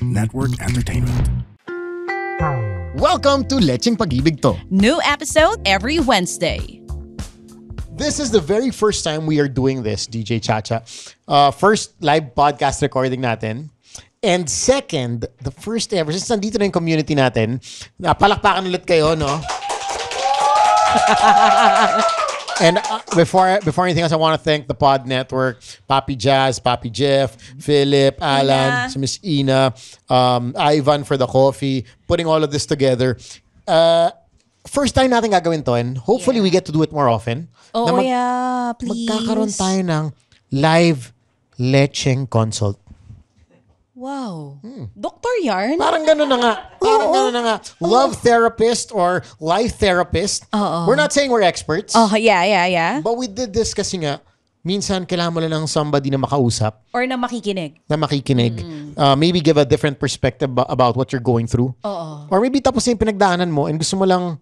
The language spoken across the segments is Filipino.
Network Entertainment. Welcome to Lecheng Pag-ibig To. New episode every Wednesday. This is the very first time we are doing this, DJ Chacha. First live podcast recording natin. And second, the first ever, since nandito na yung community natin, palakpakan ulit kayo, no? And before anything else, I want to thank the Pod Network, Papi Jazz, Papi Jeff, Philip, Alan, si Miss Ina, Ivan for the coffee, putting all of this together. First time natin gagawin to, and hopefully we get to do it more often. Oh, yeah, please. Magkakaroon tayo ng live Lecheng consult. Wow. Dr. Yarn? Parang gano'n na nga. Parang gano'n na nga. Love therapist or life therapist. We're not saying we're experts. Oh, yeah. But we did this kasi nga, minsan kailangan mo lang ng somebody na makausap. Or na makikinig. Maybe give a different perspective about what you're going through. Or maybe tapos na yung pinagdaanan mo and gusto mo lang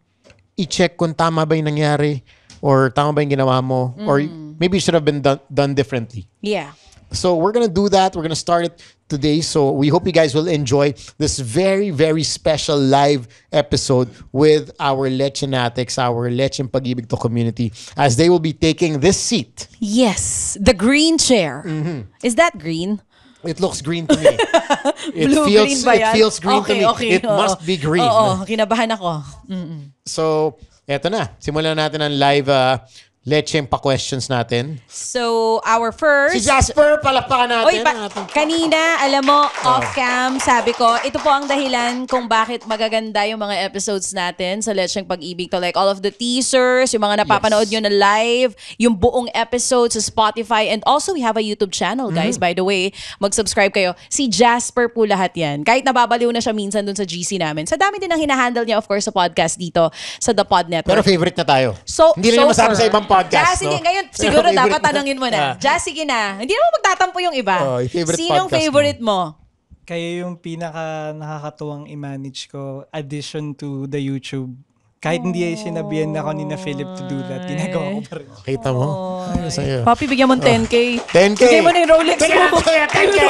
i-check kung tama ba yung nangyari or tama ba yung ginawa mo. Or maybe it should have been done differently. Yeah. So we're gonna do that. We're gonna start it today. So we hope you guys will enjoy this very, very special live episode with our Lechenatics, our Lecheng Pag-ibig To community, as they will be taking this seat. Yes, the green chair. Is that green? It looks green to me. It feels green to me. Okay. It must be green. Oo, kinabahan ako. So, eto na. Simulan natin ang live Lecheng pa-questions natin. So, our first... Si Jasper, palakpakan natin. Kanina, alam mo, off-cam, sabi ko, ito po ang dahilan kung bakit magaganda yung mga episodes natin sa Lecheng Pag-ibig To. Like all of the teasers, yung mga napapanood nyo na live, yung buong episode sa Spotify, and also we have a YouTube channel, guys. By the way, mag-subscribe kayo. Si Jasper po lahat yan. Kahit nababaliw na siya minsan dun sa GC namin. Sa dami din ang hinahandle niya, of course, sa podcast dito sa The Pod Network. Pero favorite na tayo. So, hindi rin masabi sa ibang podcast. Jazz, sige, ngayon, siguro dapat tanungin mo na. Jazz, sige na. Hindi naman magtatampo yung iba. Sinong favorite mo? Kayo yung pinaka nakakatuwang i-manage ko addition to the YouTube. Kahit hindi ay sinabihan ako ni na Philip to do that, ginagawa ko pa rin. Kita mo? Ano sa'yo? Papi, bigyan mo 10K. 10K! Bigyan mo na yung Rolex mo. 10K!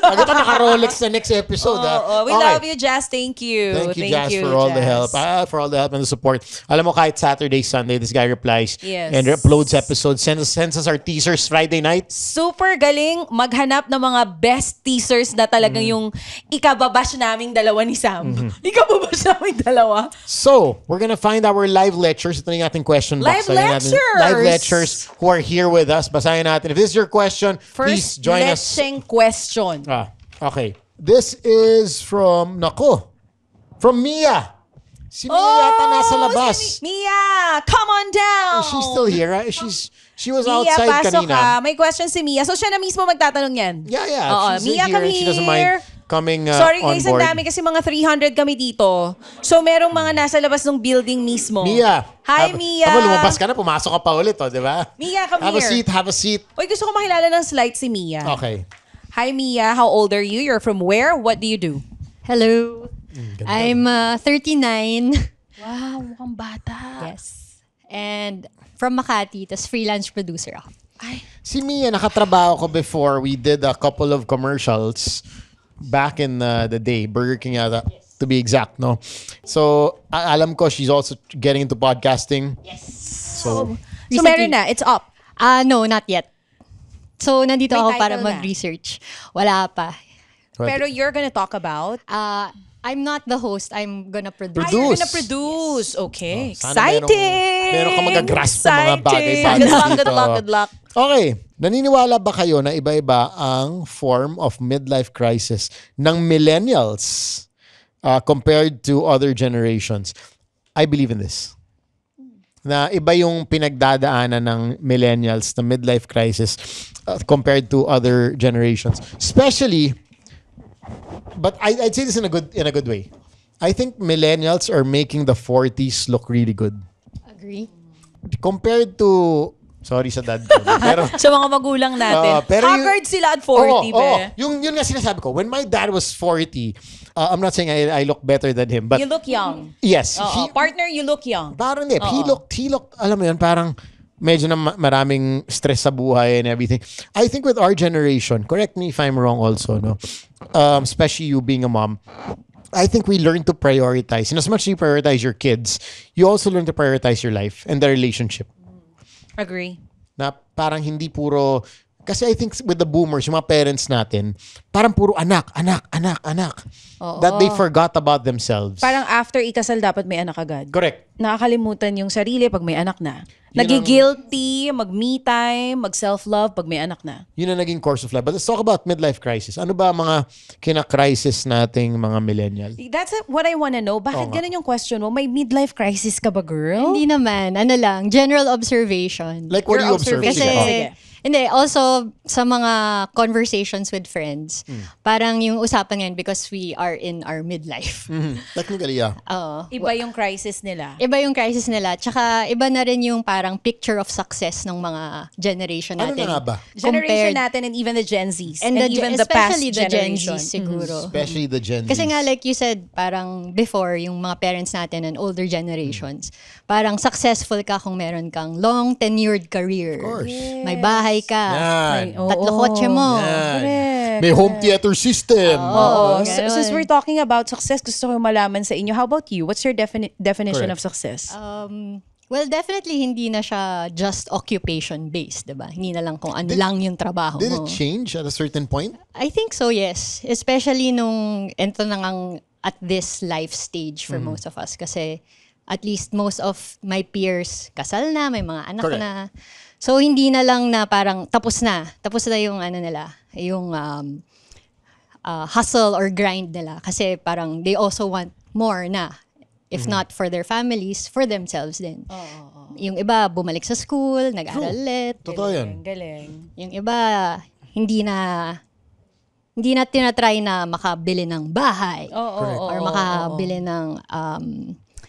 Pag ito naka-Rolex sa next episode. We love you, Jazz. Thank you. Thank you, Jazz, for all the help. For all the help and the support. Alam mo, kahit Saturday, Sunday, this guy replies and uploads episodes, sends us our teasers Friday night. Super galing maghanap ng mga best teasers na talagang yung ikababash naming dalawa ni Sam. Ikababash naming dalawa. So, we're gonna find our live lectures. Ito na yung ating question box. Live lectures who are here with us. Basahin natin. If this is your question, please join us. First Lecheng question. Okay. This is from Mia. Si Mia yata nasa labas. Mia, come on down. Is she still here? Right? She was Mia, outside pasok kanina. ka. May question si Mia. So siya na mismo magtatanong yan. Yeah. She's Mia, here come and she doesn't mind coming Sorry on guys, board. ang dami kasi mga 300 kami dito. So merong mga nasa labas ng building mismo. Mia. Hi, Mia. Tama, lumabas ka na, pumasok ka pa ulit, di ba? Mia, come Have here. Have a seat. Uy, gusto ko makilala ng slight si Mia. Okay. Hi, Mia. How old are you? You're from where? What do you do? Hello. I'm 39. Wow, mukhang bata. Yes. And from Makati, tas freelance producer ako. Si Mia, nakatrabaho ko before. We did a couple of commercials back in the day. Burger King yata, to be exact, no? So, alam ko, she's also getting into podcasting. Yes. So meron na. It's up. No, not yet. So, nandito May ako title para na. mag-research. Wala pa. Pero you're gonna talk about? I'm not the host. I'm gonna produce. You're gonna produce. Okay. Sana Exciting! meron ka mag-grasp ng mga bagay-bagay dito. Good luck. Okay. Naniniwala ba kayo na iba-iba ang form of midlife crisis ng millennials compared to other generations? I believe in this. Na iba yung pinagdadaanan ng millennials na midlife crisis compared to other generations. Especially, but I'd say this in a good way. I think millennials are making the 40s look really good. Agree. Compared to, sorry sa dad ko, pero sa mga magulang natin. Pero haggard sila at 40, be. Yung nga sinasabi ko, when my dad was 40, I'm not saying I look better than him, but You look young. yes. Partner, you look young. Parang he looked, alam mo yun, parang medyo na maraming stress sa buhay and everything. I think with our generation, correct me if I'm wrong also, no? Especially you being a mom, I think we learn to prioritize. And as much as you prioritize your kids, you also learn to prioritize your life and the relationship. Agree. Na parang hindi puro... Kasi I think with the boomers, yung mga parents natin, parang puro anak. That they forgot about themselves. Parang after ikasal, dapat may anak agad. Correct. Nakakalimutan yung sarili pag may anak na. Nagigilty, mag-me time, mag-self-love pag may anak na. Yun ang naging course of life. But let's talk about midlife crisis. Ano ba mga kina-crisis nating mga millennial? That's what I wanna know. Bakit ganun yung question mo? May midlife crisis ka ba, girl? Hindi naman. Ano lang, general observation. Like what do you observe? Kasi, Sige. hindi, also sa mga conversations with friends, parang yung usapan ngayon because we are in our midlife. Technically, yeah. Oo. Iba yung crisis nila. Iba yung crisis nila. Tsaka iba na rin yung parang picture of success ng mga generation Ano natin. na nga ba? Generation Compared- natin and even the Gen Zs. And even the past especially the Gen generation. Z siguro. Especially the Gen Kasi Zs. nga like you said, parang before, yung mga parents natin and older generations, parang successful ka kung meron kang long tenured career. Of course. May bahay ka. Yan. Tatlo kotse mo. Yan. Correct. May home theater system. Oo. Ganun. Since we're talking about success, gusto ko malaman sa inyo, how about you? What's your definition Correct. of success? Well, definitely hindi na siya just occupation-based, diba? Hindi na lang kung ano lang yung trabaho Did mo. it change at a certain point? I think so, yes. Especially nung ento na ngang at this life stage for most of us. Kasi at least most of my peers kasal na, may mga anak Correct. na. So hindi na lang na parang tapos na yung ano nila, yung hustle or grind nila. Kasi parang they also want more na. If not for their families, for themselves din. Yung iba bumalik sa school, nag-aral ulit. Totoo yan. Galing. Yung iba, hindi na tinatry na makabili ng bahay. Or makabili ng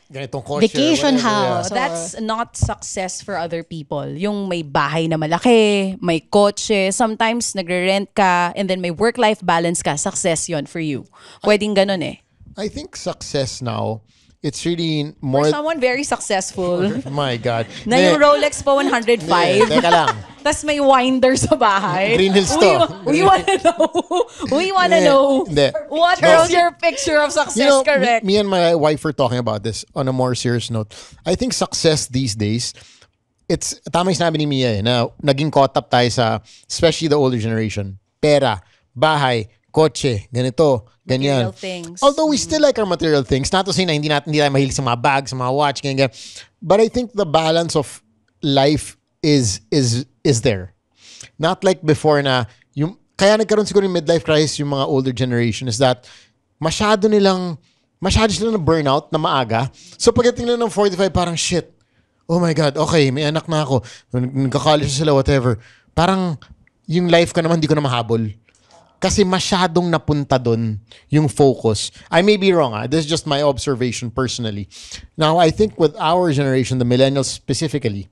Ganitong kotse. vacation whatever, house. So that's not success for other people. Yung may bahay na malaki, may kotse, sometimes nagre-rent ka, and then may work-life balance ka, success yon for you. Pwedeng ganun eh. I think success now, it's really For more... someone very successful, My God. na yung Rolex po 105, Teka lang. tas may winder sa bahay. Green Hills to. We wanna know. We wanna know. Hindi. What No. is your picture of success, You know, correct? me and my wife were talking about this on a more serious note. I think success these days, it's, tama yung sinabi ni Mia na naging caught up tayo sa, especially the older generation. Pera, bahay, kotse, ganito, ganyan. Material things. Although we still like our material things, not to say na hindi tayo mahilig sa mga bags, sa mga watch, ganyan. But I think the balance of life is there. Not like before na, kaya nagkaroon siguro yung midlife crisis yung mga older generation is that masyado sila na burnout na maaga. So pagdating nila ng 45, parang shit. Oh my God, okay, may anak na ako. Nagka-college sila, whatever. Parang yung life ko naman, di ko na mahabol. Kasi masyadong napunta dun yung focus. I may be wrong. This is just my observation personally. Now, I think with our generation, the millennials specifically,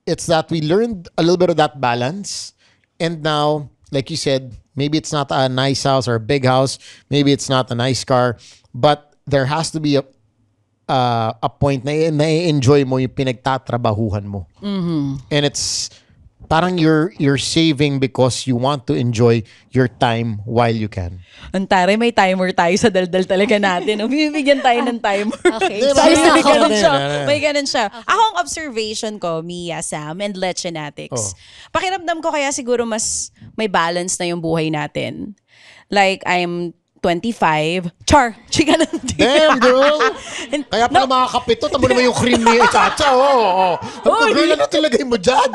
it's that we learned a little bit of that balance. And now, like you said, maybe it's not a nice house or a big house. Maybe it's not a nice car. But there has to be a point na enjoy mo yung pinagtatrabahuhan mo. And it's parang you're saving because you want to enjoy your time while you can. Antare, may timer tayo sa daldal talaga natin. Bibigyan tayo ng timer. Okay. Diba? Sorry na May ako. ganun siya. May ganun siya. Ako ang observation ko, Mia, Sam, and Lechenatics. Pakiramdam ko kaya siguro mas may balance na yung buhay natin. Like, I'm 25. Char! Chika na. Damn, girl! Kaya pala mga kapito, tamo naman yung cream ni Chacha. Oh. Ano girl, ano talagay mo dyan?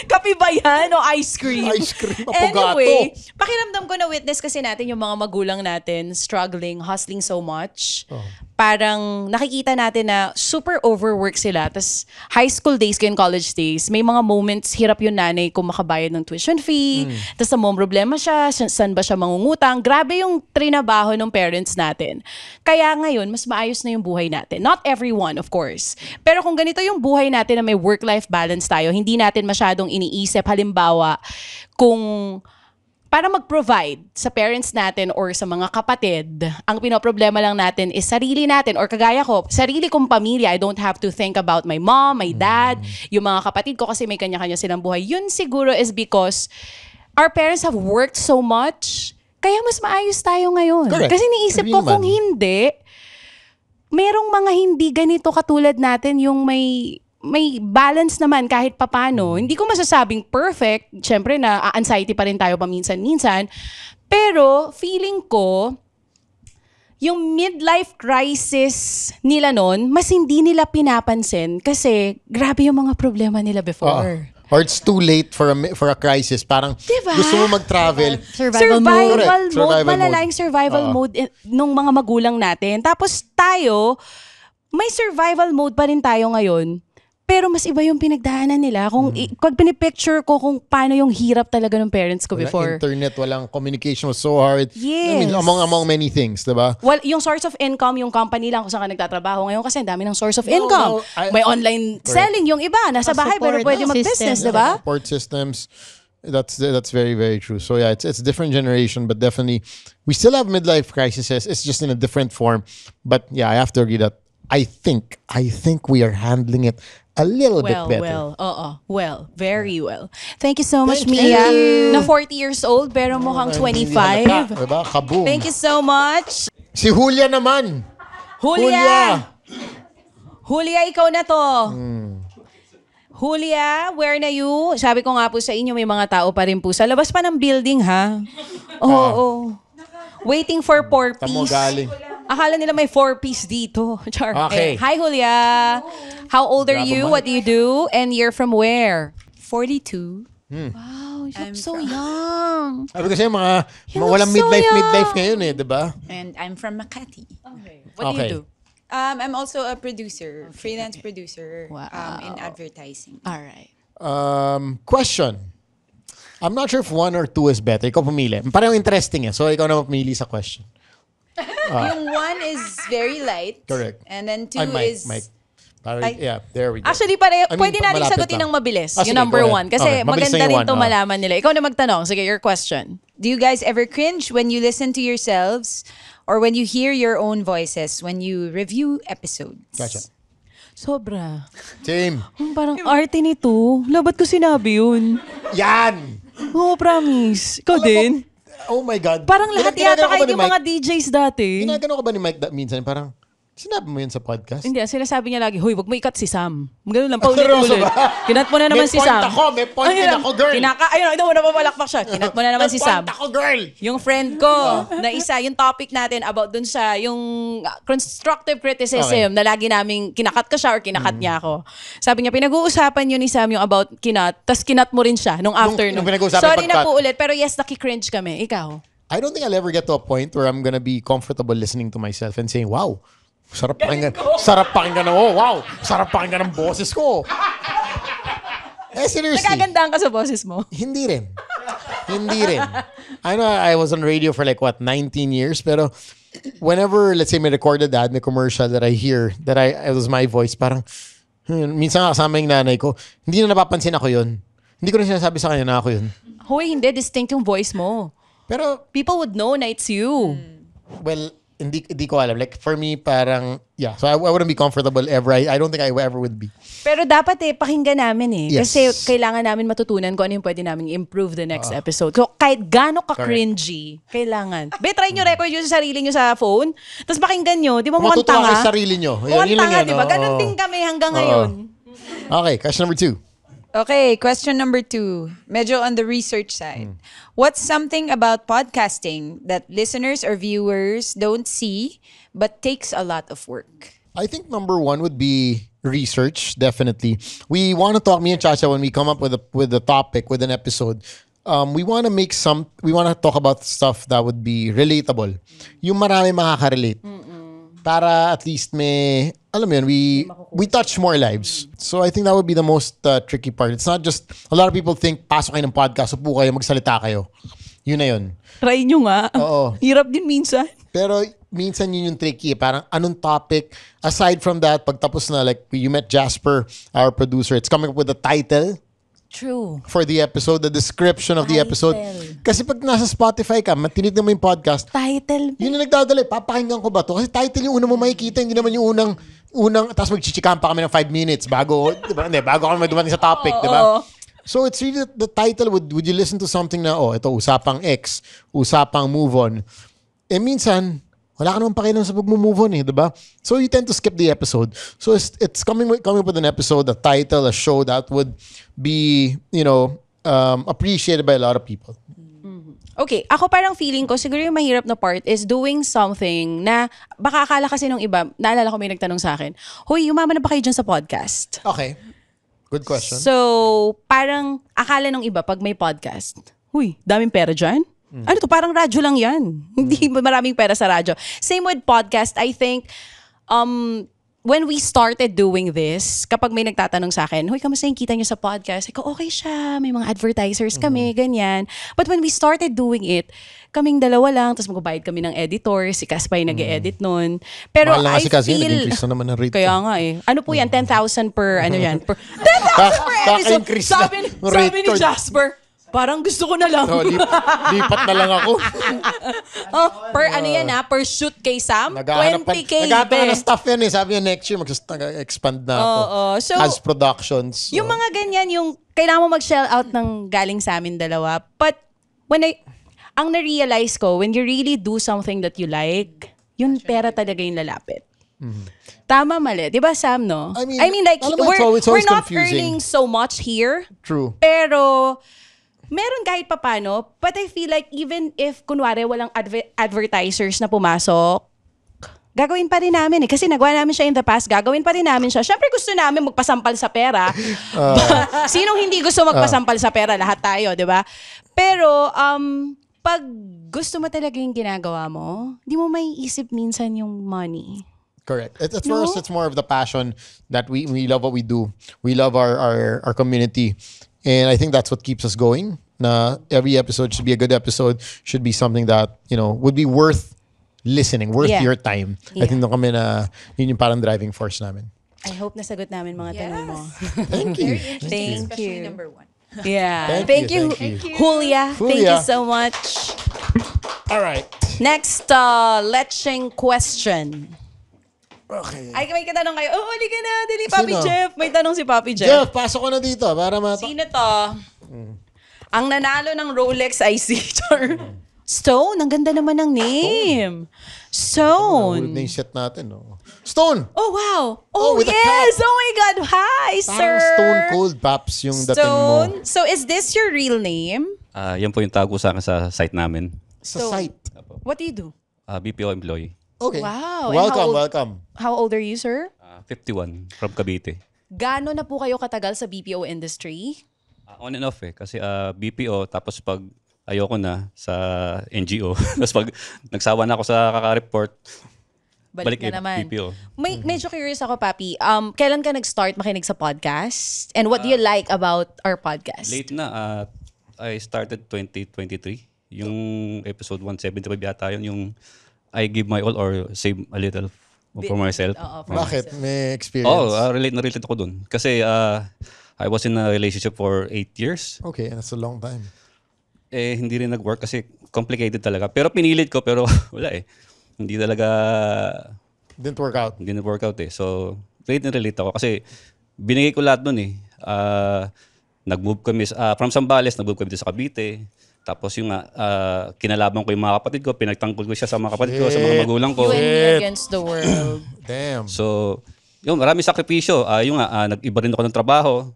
Kape ba yan? O ice cream? Ice cream, apogato. Anyway, pakiramdam ko na witness kasi natin yung mga magulang natin struggling, hustling so much. Parang nakikita natin na super overwork sila. Tapos high school days ko and college days, may mga moments hirap yung nanay kung makabayad ng tuition fee. Tapos na mong problema siya, saan ba siya mangungutang. Grabe yung trinabaho ng parents natin. Kaya ngayon, mas maayos na yung buhay natin. Not everyone, of course. Pero kung ganito yung buhay natin na may work-life balance tayo, hindi natin masyadong iniisip. Halimbawa, kung para mag-provide sa parents natin or sa mga kapatid, ang pinoproblema lang natin is sarili natin or kagaya ko, sarili kong pamilya. I don't have to think about my mom, my dad, yung mga kapatid ko kasi may kanya-kanya silang buhay. Yun siguro is because our parents have worked so much, kaya mas maayos tayo ngayon. Correct. Kasi niisip ko kung hindi, merong mga hindi ganito katulad natin yung may balance naman kahit papano. Hindi ko masasabing perfect. Siyempre na anxiety pa rin tayo paminsan-minsan. Pero feeling ko, yung midlife crisis nila nun, mas hindi nila pinapansin kasi grabe yung mga problema nila before. Or it's too late for a crisis. Parang Diba? gusto mo mag-travel. Survival mode. Correct. Mode, Survival malalaking survival mode nung mga magulang natin. Tapos tayo, may survival mode pa rin tayo ngayon. Pero mas iba yung pinagdaanan nila. Kung pinipicture ko kung paano yung hirap talaga ng parents ko before. Walang internet, walang communication was so hard. Yes. I mean, among many things, diba? Well, yung source of income, yung company lang kung saan ka nagtatrabaho ngayon kasi ang dami ng source of income. May online selling yung iba. Nasa bahay pero pwede mag-business, diba? Support systems. That's very, very true. So yeah, it's a different generation, but definitely we still have midlife crises. It's just in a different form. But yeah, I have to agree that I think we are handling it a little bit better. Very well. Thank you so much, Thank Mia. you. Na 40 years old pero mukhang 25. Diba? Kaboom. Thank you so much. Si Julia naman. Julia, ikaw na to. Julia, where na you? Sabi ko nga po sa inyo, may mga tao pa rin po sa labas pa ng building, ha? Oo. Waiting for 4-piece. Tamo galing. Akala nila may 4-piece dito. Char. Okay. Hi, Julia. How old are you? What do you do? And you're from where? 42. Wow, you look I'm so from- young. Sabi ko sa'yo, mga look walang so midlife young. ngayon diba? And I'm from Makati. What do you Okay. do? I'm also a producer, freelance producer Wow. in advertising. All right. Question. I'm not sure if 1 or 2 is better. Ikaw pumili. Parang interesting So, ikaw na pumili sa question. Yung 1 is very light. Correct. And then 2 Ay, Mike. is... Parang, Ay. yeah, there we go. Actually, I mean, pwede natin malapit sagutin lang. ng mabilis. Ah, Yung sige, number go ahead. 1. Kasi Okay, mabilis maganda na yung rin one, to malaman nila. Ikaw na magtanong. Sige, your question. Do you guys ever cringe when you listen to yourselves or when you hear your own voices when you review episodes? Gotcha. Sobra. Same. Parang arte nito. Labat ko sinabi yun. Yan! Oo, promise. Ikaw din. Oh my God. Parang lahat yata Ginagano ka ba kayo ni yung mga Mike? DJs dati. Ginagano ka ba ni Mike minsan? Parang, sinabi mo yun sa podcast? Hindi, sinasabi niya lagi, "Hoy, wag mo ikat si Sam." Ganun lang, paulit-ulit. Seryoso ba? Kinat mo na naman May si point Sam. ako, may point din ako, girl. Ayun, ito mo na papalakpak siya. Kinat mo na naman si Sam. Point ako, girl! Yung friend ko, na isa, yung topic natin about dun sa, yung constructive criticism Okay. na lagi naming kinakat ko siya or kinakat niya ako. Sabi niya, pinag-uusapan yun ni Sam yung about kinat, tas kinat mo rin siya nung after. Nung nun. pinag-uusapan Sorry na pag-cut. po ulit, pero yes, nakikringe kami. Ikaw? I don't think I'll ever get to a point where I'm gonna be comfortable listening to myself and saying, wow, sarap pakinggan wow, sarap pakinggan ng boses ko. Seriously. Nagagandaan ka sa boses mo. Hindi rin. I know I was on radio for 19 years, pero whenever, let's say, may recorded ad, may commercial that I hear, that it was my voice, parang, minsan nga kasama yung nanay ko, hindi na napapansin ako yun. Hindi ko na sinasabi sa kanya na ako yun. Hoy, hindi. Distinct yung voice mo. Pero, People would know na it's you. well, hindi ko alam. Like, for me, parang, yeah. So, I wouldn't be comfortable ever. I don't think I ever would be. Pero dapat pakinggan namin Yes. Kasi kailangan namin matutunan kung ano yung pwede namin improve the next episode. So, kahit gaano ka-cringy, kailangan. Try nyo record yun sa sarili nyo sa phone, tapos pakinggan nyo. Di ba mukhang Matutuwa tanga? kayo sa sarili nyo. Mukhang Yun lang tanga, yan, di ba? Ganon oo. din kami hanggang ngayon. Okay, question number 2. Okay, question number 2. Medyo on the research side. What's something about podcasting that listeners or viewers don't see but takes a lot of work? I think number 1 would be research, definitely. We want to talk, me and Chacha, when we come up with a topic, with an episode, we want to talk about stuff that would be relatable. Yung marami makaka-relate. Para at least alam mo yun, we touch more lives. So I think that would be the most tricky part. It's not just, a lot of people think, pasok kayo ng podcast, upo kayo, magsalita kayo. Yun na yun. Try nyo nga. Oo. Hirap din minsan. Pero minsan yun yung tricky. Parang anong topic? Aside from that, pag tapos na, like you met Jasper, our producer, it's coming up with a title. True. for the episode, the description of the episode. Kasi pag nasa Spotify ka, tinignan mo yung podcast, Title. yun yung nagdadala. Papakinggan ko ba to? Kasi title yung una mo makikita, hindi naman yung unang tapos magchichikan pa kami ng 5 minutes bago, di ba? Hindi, bago kami dumating sa topic, di ba? So it's really the title, would you listen to something na, ito, usapang X, usapang move on. Minsan, wala ka naman pakialam sa pag-move on di ba? So you tend to skip the episode. So it's coming up with an episode, a title, a show that would be, appreciated by a lot of people. Okay, ako parang feeling ko, siguro yung mahirap na part is doing something na, baka akala kasi nung iba, naalala ko may nagtanong sa akin, Hoy, umama na ba kayo dyan sa podcast? Okay. Good question. So, parang akala nung iba, pag may podcast, huy, daming pera dyan? Ano to, parang radyo lang yan. Hindi maraming pera sa radyo. Same with podcast, I think, when we started doing this, kapag may nagtatanong sa akin, Hoy, kamusta yung kita nyo sa podcast? Ako, okay siya. May mga advertisers kami, ganyan. But when we started doing it, kaming dalawa lang, tapos magbabayad kami ng editor, si Cas pa yung nag-e-edit nun. Pero Mahal na I kasi kasi feel... nag-increase na naman ng rate. Kaya nga eh. Ano po yan? 10,000 per, ano yan? 10,000 per episode. Kaka-increase na Sabi ng rate ni card. Jasper, parang gusto ko na lang. Lipat na lang ako. Per ano yan per shoot kay Sam? Naghahanap 20K. na ng stuff yan Sabi niya next year mag-expand na ako. So, as productions. So. Yung mga ganyan, yung kailangan mo mag-shell out ng galing sa amin dalawa. But ang na-realize ko, when you really do something that you like, yun pera talaga yung lalapit. Tama, mali. Di ba, Sam, no? I mean, like, alam mo, it's always we're not confusing. earning so much here. True. Pero, meron kahit papano. But I feel like even if, kunwari, walang advertisers na pumasok, gagawin pa rin namin Kasi nagawa namin siya in the past, gagawin pa rin namin siya. Siyempre gusto namin magpasampal sa pera. Sinong hindi gusto magpasampal sa pera? Lahat tayo, di ba? Pero, pag gusto mo talaga yung ginagawa mo, di mo may isip minsan yung money. Correct. At first, it's more of the passion that we love what we do. We love our community. And I think that's what keeps us going. Na every episode should be a good episode, should be something that, would be worth listening, worth your time. I think kami na yun yung parang driving force namin. I hope nasagot namin mga tanong mo. Thank you. Thank Especially you. number 1. Yeah. Thank Thank you, you, thank you. Julia. Thank you so much. All right. Next, lecheng question. Okay. Ay, may katanong kayo. Huli ka na. Dali, Papi Sino? Jeff. May tanong si Papi Jeff. Jeff, pasok ko na dito para Sino to? Ang nanalo ng Rolex ay si Stone. Ang ganda naman ng name. Ulit na Stone. yung set natin. No? Stone! Oh, wow. Oh, with a yes. Oh, my God. Hi, sir. Parang Stone Cold Paps yung dating mo. Stone. So, is this your real name? Yan po yung tago sa akin sa site namin. Sa site. What do you do? BPO employee. Okay. Wow. And Welcome, how old- welcome. How old are you, sir? 51 from Cavite. Gaano na po kayo katagal sa BPO industry? On and off kasi BPO tapos pag ayoko na sa NGO. Tapos pag nagsawa na ako sa kaka-report, Balik na naman. BPO. Medyo curious ako, Papi. Kailan ka nag-start makinig sa podcast? And what do you like about our podcast? Late na. I started 2023. Yung episode 175 yata yun. Yung I give my all or save a little for myself. Bakit? May experience? Relate na relate ako dun. Kasi I was in a relationship for 8 years. Okay, that's a long time. Hindi rin nag-work kasi complicated talaga. Pero pinilit ko, pero wala Hindi talaga, Didn't work out. hindi na-work out So, relate na relate ako kasi binigay ko lahat nun Nag-move kami, from Zambales, nag-move kami dito sa Cavite. Tapos yung kinalaban ko yung mga kapatid ko, pinagtanggol ko siya sa mga kapatid ko, sa mga magulang ko. You and me against the world. Damn. So, yung marami sakripisyo. Nag-iba rin ako ng trabaho.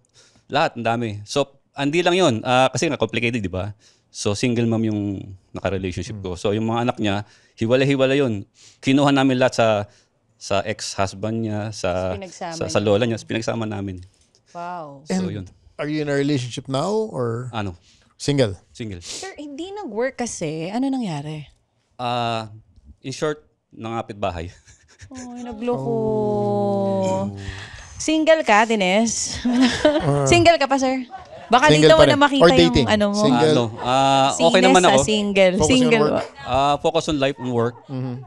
Lahat, ang dami. So, hindi lang yun. Kasi nga, complicated, di ba? So, single mom yung naka-relationship ko. So, yung mga anak niya, hiwala-hiwala yun. Kinuha namin lahat sa ex-husband niya, sa lola niya. Pinagsama namin. Wow. So, yun. Are you in a relationship now or single? Single. Sir, hindi nag-work kasi. Ano nangyari? In short, nangapit bahay. Ay, nagloko. Single ka, Dines? Single ka pa, sir? Baka Single dito mo pa rin. na makita Or dating? yung ano mo. Single. Okay naman ako. Single. Focus on Single. work? Focus on life and work.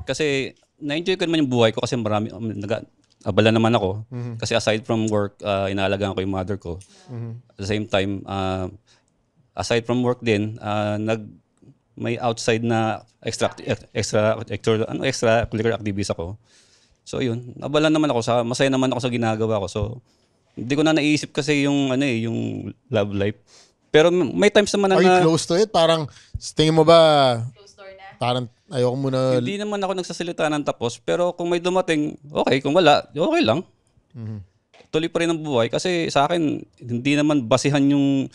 Kasi na-enjoy ko naman yung buhay ko kasi marami, abala naman ako. Kasi aside from work, inaalagaan ko yung mother ko. At the same time, aside from work din, may outside na extracurricular activities ako. So yun, abala naman ako, masaya naman ako sa ginagawa ko. So hindi ko na naisip kasi yung yung love life. Pero may times naman Are you close to it? Parang, tingin mo ba, parang ayoko muna. hindi naman ako nagsasalita ng tapos, pero kung may dumating, okay. Kung wala, okay lang. Tuloy pa rin ang buhay. Kasi sa akin, hindi naman basihan yung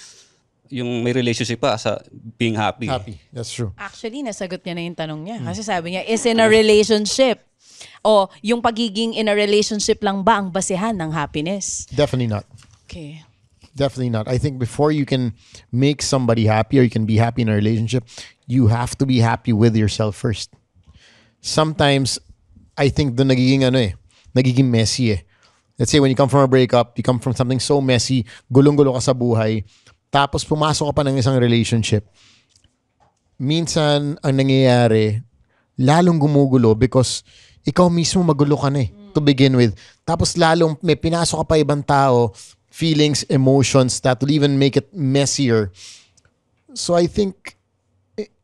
may relationship pa sa being happy. Happy. That's true. Actually, nasagot niya na yung tanong niya. Kasi sabi niya, is in a relationship. O, yung pagiging in a relationship lang ba ang basehan ng happiness? Definitely not. Okay. Definitely not. I think before you can make somebody happy or you can be happy in a relationship, you have to be happy with yourself first. Sometimes, I think nagiging messy eh. Let's say when you come from a breakup, you come from something so messy, gulong-gulo ka sa buhay, tapos pumasok ka pa ng isang relationship. Minsan, ang nangyayari, lalong gumugulo because ikaw mismo magulo ka na eh, to begin with. Tapos lalong may pinasok ka pa ibang tao, feelings, emotions that will even make it messier. So I think,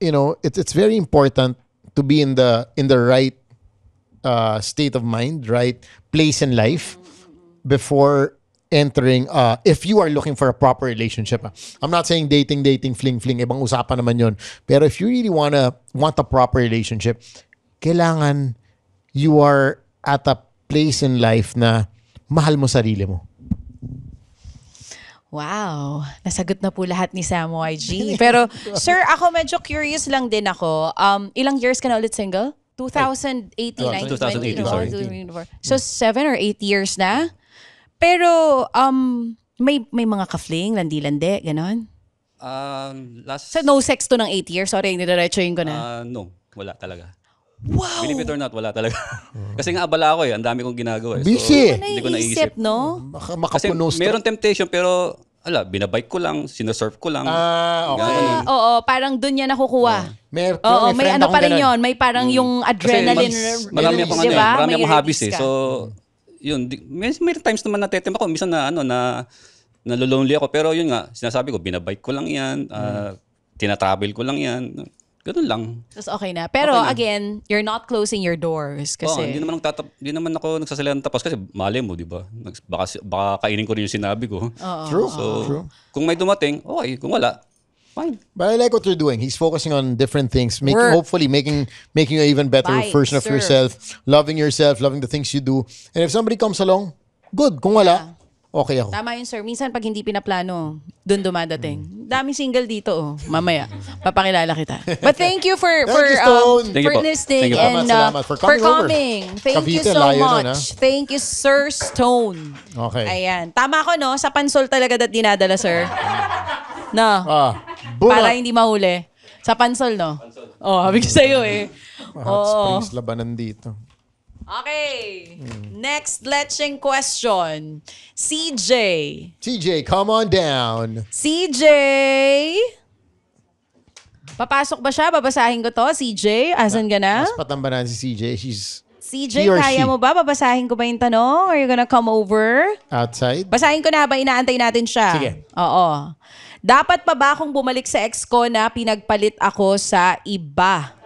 it's very important to be in the right state of mind, right place in life before entering. If you are looking for a proper relationship, I'm not saying dating, fling, ibang usapan naman yon. Pero if you really want a proper relationship, kailangan you are at a place in life na mahal mo sarili mo. Wow. Nasagot na po lahat ni Sam YG. Pero, sir, ako medyo curious lang din ako. Ilang years ka na ulit single? 2018, 2018, sorry. 2024. So, 7 or 8 years na? Pero, may mga ka-fling, landi-landi, ganon? So, no sex to ng 8 years? Sorry, nidiretsuhin ko na. No, wala talaga. Wow! Believe it or not, wala talaga. Kasi nga abala ako eh. Ang dami kong ginagawa eh. Busy. Hindi ko Naisip, naisip. no? Kasi Makapuno meron temptation pero binabike ko lang, sinusurf ko lang. okay. Ganun. Oo, parang dun niya nakukuha. May May ano pa rin yun. May parang yung Kasi adrenaline marami akong diba? marami May akong hobbies eh. release ka. So, yun. May times naman natetem ako. Minsan na nalolonely ako. Pero yun nga, sinasabi ko, binabike ko lang yan. Tinatravel ko lang yan. Ganun lang. Tapos okay na. Pero Okay na. again, you're not closing your doors kasi... Hindi naman ako nagsasalita ng tapos kasi mali mo, di ba? Baka kainin ko rin yung sinabi ko. True. So, True. kung may dumating, okay. Kung wala, fine. But I like what you're doing. He's focusing on different things, Work. hopefully making an even better Vibes, version of sir. yourself, loving the things you do. And if somebody comes along, good. Kung wala, okay ako. Tama yun, sir. Minsan pag hindi pinaplano, dun dumadating. Daming single dito, oh. Mamaya, papakilala kita. But thank you for you, Stone. Thank you for po. listening Thank you po. and Salamat for coming over. Thank you Cavite, so layo nun, much. Thank you, Sir Stone. Okay. Ayan. Tama ko, no? Sa pansol talaga dinadala, sir. No. Para Bunot. hindi mahuli. Sa pansol, no? Oh, habi ko sa'yo eh. Hot springs labanan dito. Okay. Next letching question. CJ. TJ, come on down. CJ! Papasok ba siya? Babasahin ko to, CJ? Asan ka na? Mas patambanan si CJ. She's CJ, he or kaya she. mo ba? Babasahin ko ba yung tanong? Are you gonna come over? outside. Basahin ko na ba? Inaantay natin siya. Sige. Oo. Dapat pa ba akong bumalik sa ex ko na pinagpalit ako sa iba?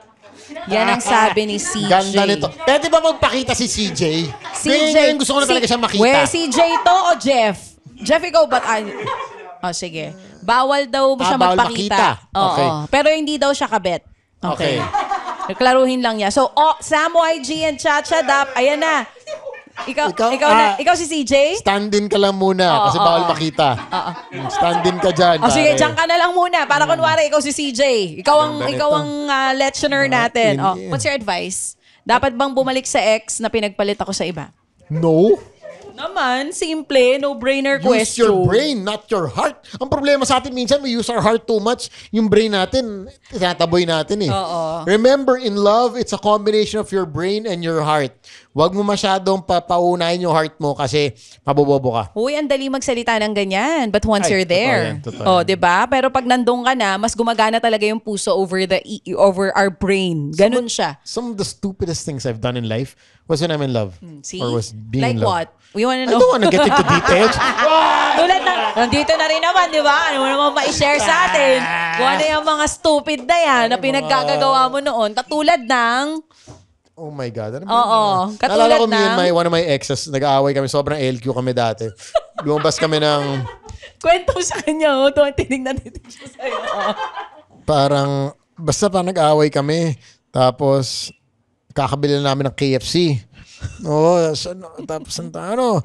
Yan ang sabi ni CJ. Ganda nito. Pwede ba magpakita si CJ? CJ. Ngayon gusto ko na talaga siya makita. Wait, CJ to o Jeff? Jeff, ikaw ba't? Oh, sige. Bawal daw siya bawal magpakita. makita. Oo. Okay. Pero hindi daw siya kabet. Okay. Klaruhin lang niya. So, Sam YG and Chacha Dap, ayan na. Ikaw si CJ? Stand-in ka lang muna kasi bawal makita. Stand-in ka dyan. Sige, pare. diyan ka na lang muna. Para kunwari, ikaw si CJ. Ikaw ang lectioner natin. What's your advice? Dapat bang bumalik sa ex na pinagpalit ako sa iba? No. Naman, simple, no-brainer Use question. your brain, not your heart. Ang problema sa atin, minsan we use our heart too much. Yung brain natin, tinataboy natin eh. Oo. Remember, in love, it's a combination of your brain and your heart. Wag mo masyadong paunahin yung heart mo kasi mabobobo ka. Uy, ang dali magsalita ng ganyan. But once Ay, you're there, totoo yan. 'di ba? Pero pag nandun ka na, mas gumagana talaga yung puso over our brain. Ganun siya. Some of the stupidest things I've done in life was when I'm in love. See? Or was being Like in love. what? We wanna I know. don't want to get into details. Tulad na, nandito na rin naman, di ba? Ano mo naman ma-share sa atin? Kung ano yung mga stupid na yan na pinaggagawa mo noon. Katulad ng, Oh my God. Ano ba oo, yun? katulad Naalala ko me and ng, one of my exes, nag-aaway kami. Sobrang LQ kami dati. Lumabas kami ng kwento mo sa kanya, oh, tinignan siya sa'yo. parang, basta pa nag-aaway kami. Tapos, kakabili na namin ng KFC. Oo, tapos ano,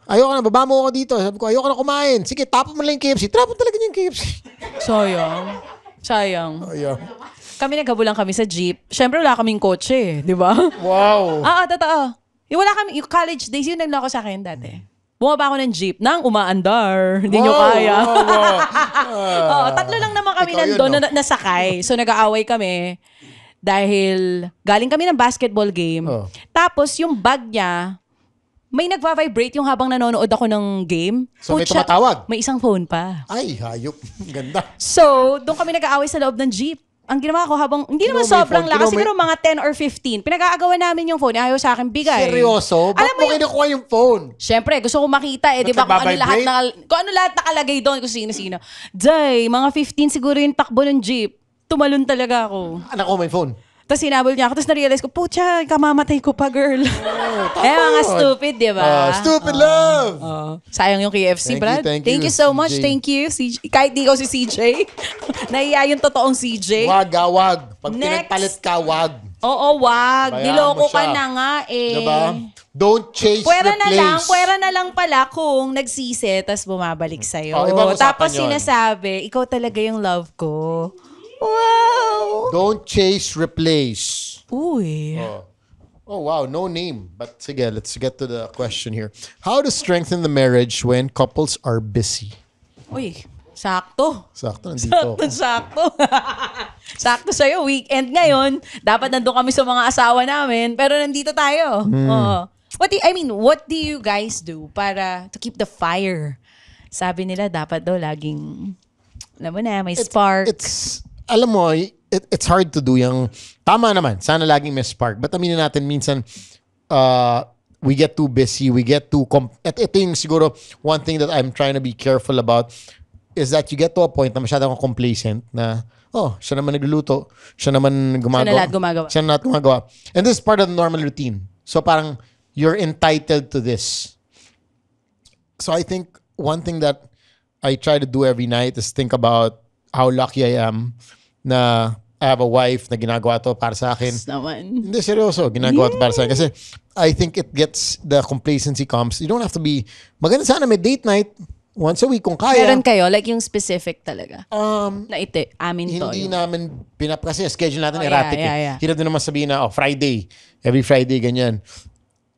ayoko na, baba mo ako dito. Sabi ko, ayoko na kumain. Sige, tapon mo lang yung KFC. Tapon talaga niya yung KFC. Sayang. Ayun. Kami naghabulan kami sa jeep. Siyempre wala kaming kotse, di ba? Wow. Totoo. Yung college days, yun naglako sa akin dati. Bumaba ako ng jeep nang umaandar. Hindi nyo kaya. Oo, tatlo lang naman kami Ikaw yun, nandun no? na nasakay. So nag-aaway kami dahil galing kami ng basketball game. Oh. Tapos yung bag niya, may nagva-vibrate yung habang nanonood ako ng game. So may Putya, tumatawag? May isang phone pa. Ay, hayop. Ganda. So, doon kami nag-aaway sa loob ng jeep. Ang ginawa ko habang, hindi naman Kinuha mo yung sobrang phone? lakas, Kinuha mo siguro mga 10 or 15. Pinag-aagawan namin yung phone, ayaw sa akin bigay. Seryoso? Ba't Alam mo mo kinukuha yung phone? Siyempre, gusto ko makita di ba kung ano lahat nakalagay doon, kung sino-sino. Day, mga 15 siguro yung takbo ng jeep. Tumalon talaga ako. Anak ko may phone. Tapos sinabol niya ako, tapos na-realize ko, putya, kamamatay ko pa, girl. Mga yun. stupid, di ba? Stupid love. Sayang yung KFC, Thank you, Brad. thank you, so much. CJ. Thank you, CJ. Kahit di ko si CJ. Nahiya yung totoong CJ. Wag. Pag Next. pinagpalit ka, wag. Oo, wag. Bayaan Niloko mo ka siya. na nga eh. Diba? Don't chase, Pwera replace. na lang pala kung nagsisi tapos bumabalik sa'yo. Oh, ibang usapan Tapos yun. sinasabi, ikaw talaga yung love ko. Wow! Don't chase, replace. Uy. Oh, wow. No name. But sige, let's get to the question here. How to strengthen the marriage when couples are busy? Uy, sakto. Sakto, nandito ako. Sakto. Sakto sa'yo. Weekend ngayon. Dapat nandun kami sa mga asawa namin. Pero nandito tayo. Oo. What do you guys do para to keep the fire? Sabi nila dapat daw laging, alam mo na, may spark. Alam mo, it's hard to do yung, tama naman, sana laging may spark. But aminin natin, minsan, we get too busy, we get too, ito yung siguro, one thing that I'm trying to be careful about is that you get to a point na masyadong complacent na, siya naman nagluluto, siya naman gumagawa. Siya na lahat gumagawa. And this is part of the normal routine. So parang, you're entitled to this. So I think one thing that I try to do every night is think about how lucky I am na I have a wife na ginagawa to para sa akin. Hindi, seryoso. Ginagawa to para sa akin. Kasi I think it gets, the complacency comes. You don't have to be, maganda sana may date night once a week kung kaya. Meron kayo? Like yung specific talaga? Na amin to. Hindi namin kasi schedule natin Oh, erratic. yeah. Hirap din naman sabihin na, Friday. Every Friday, ganyan.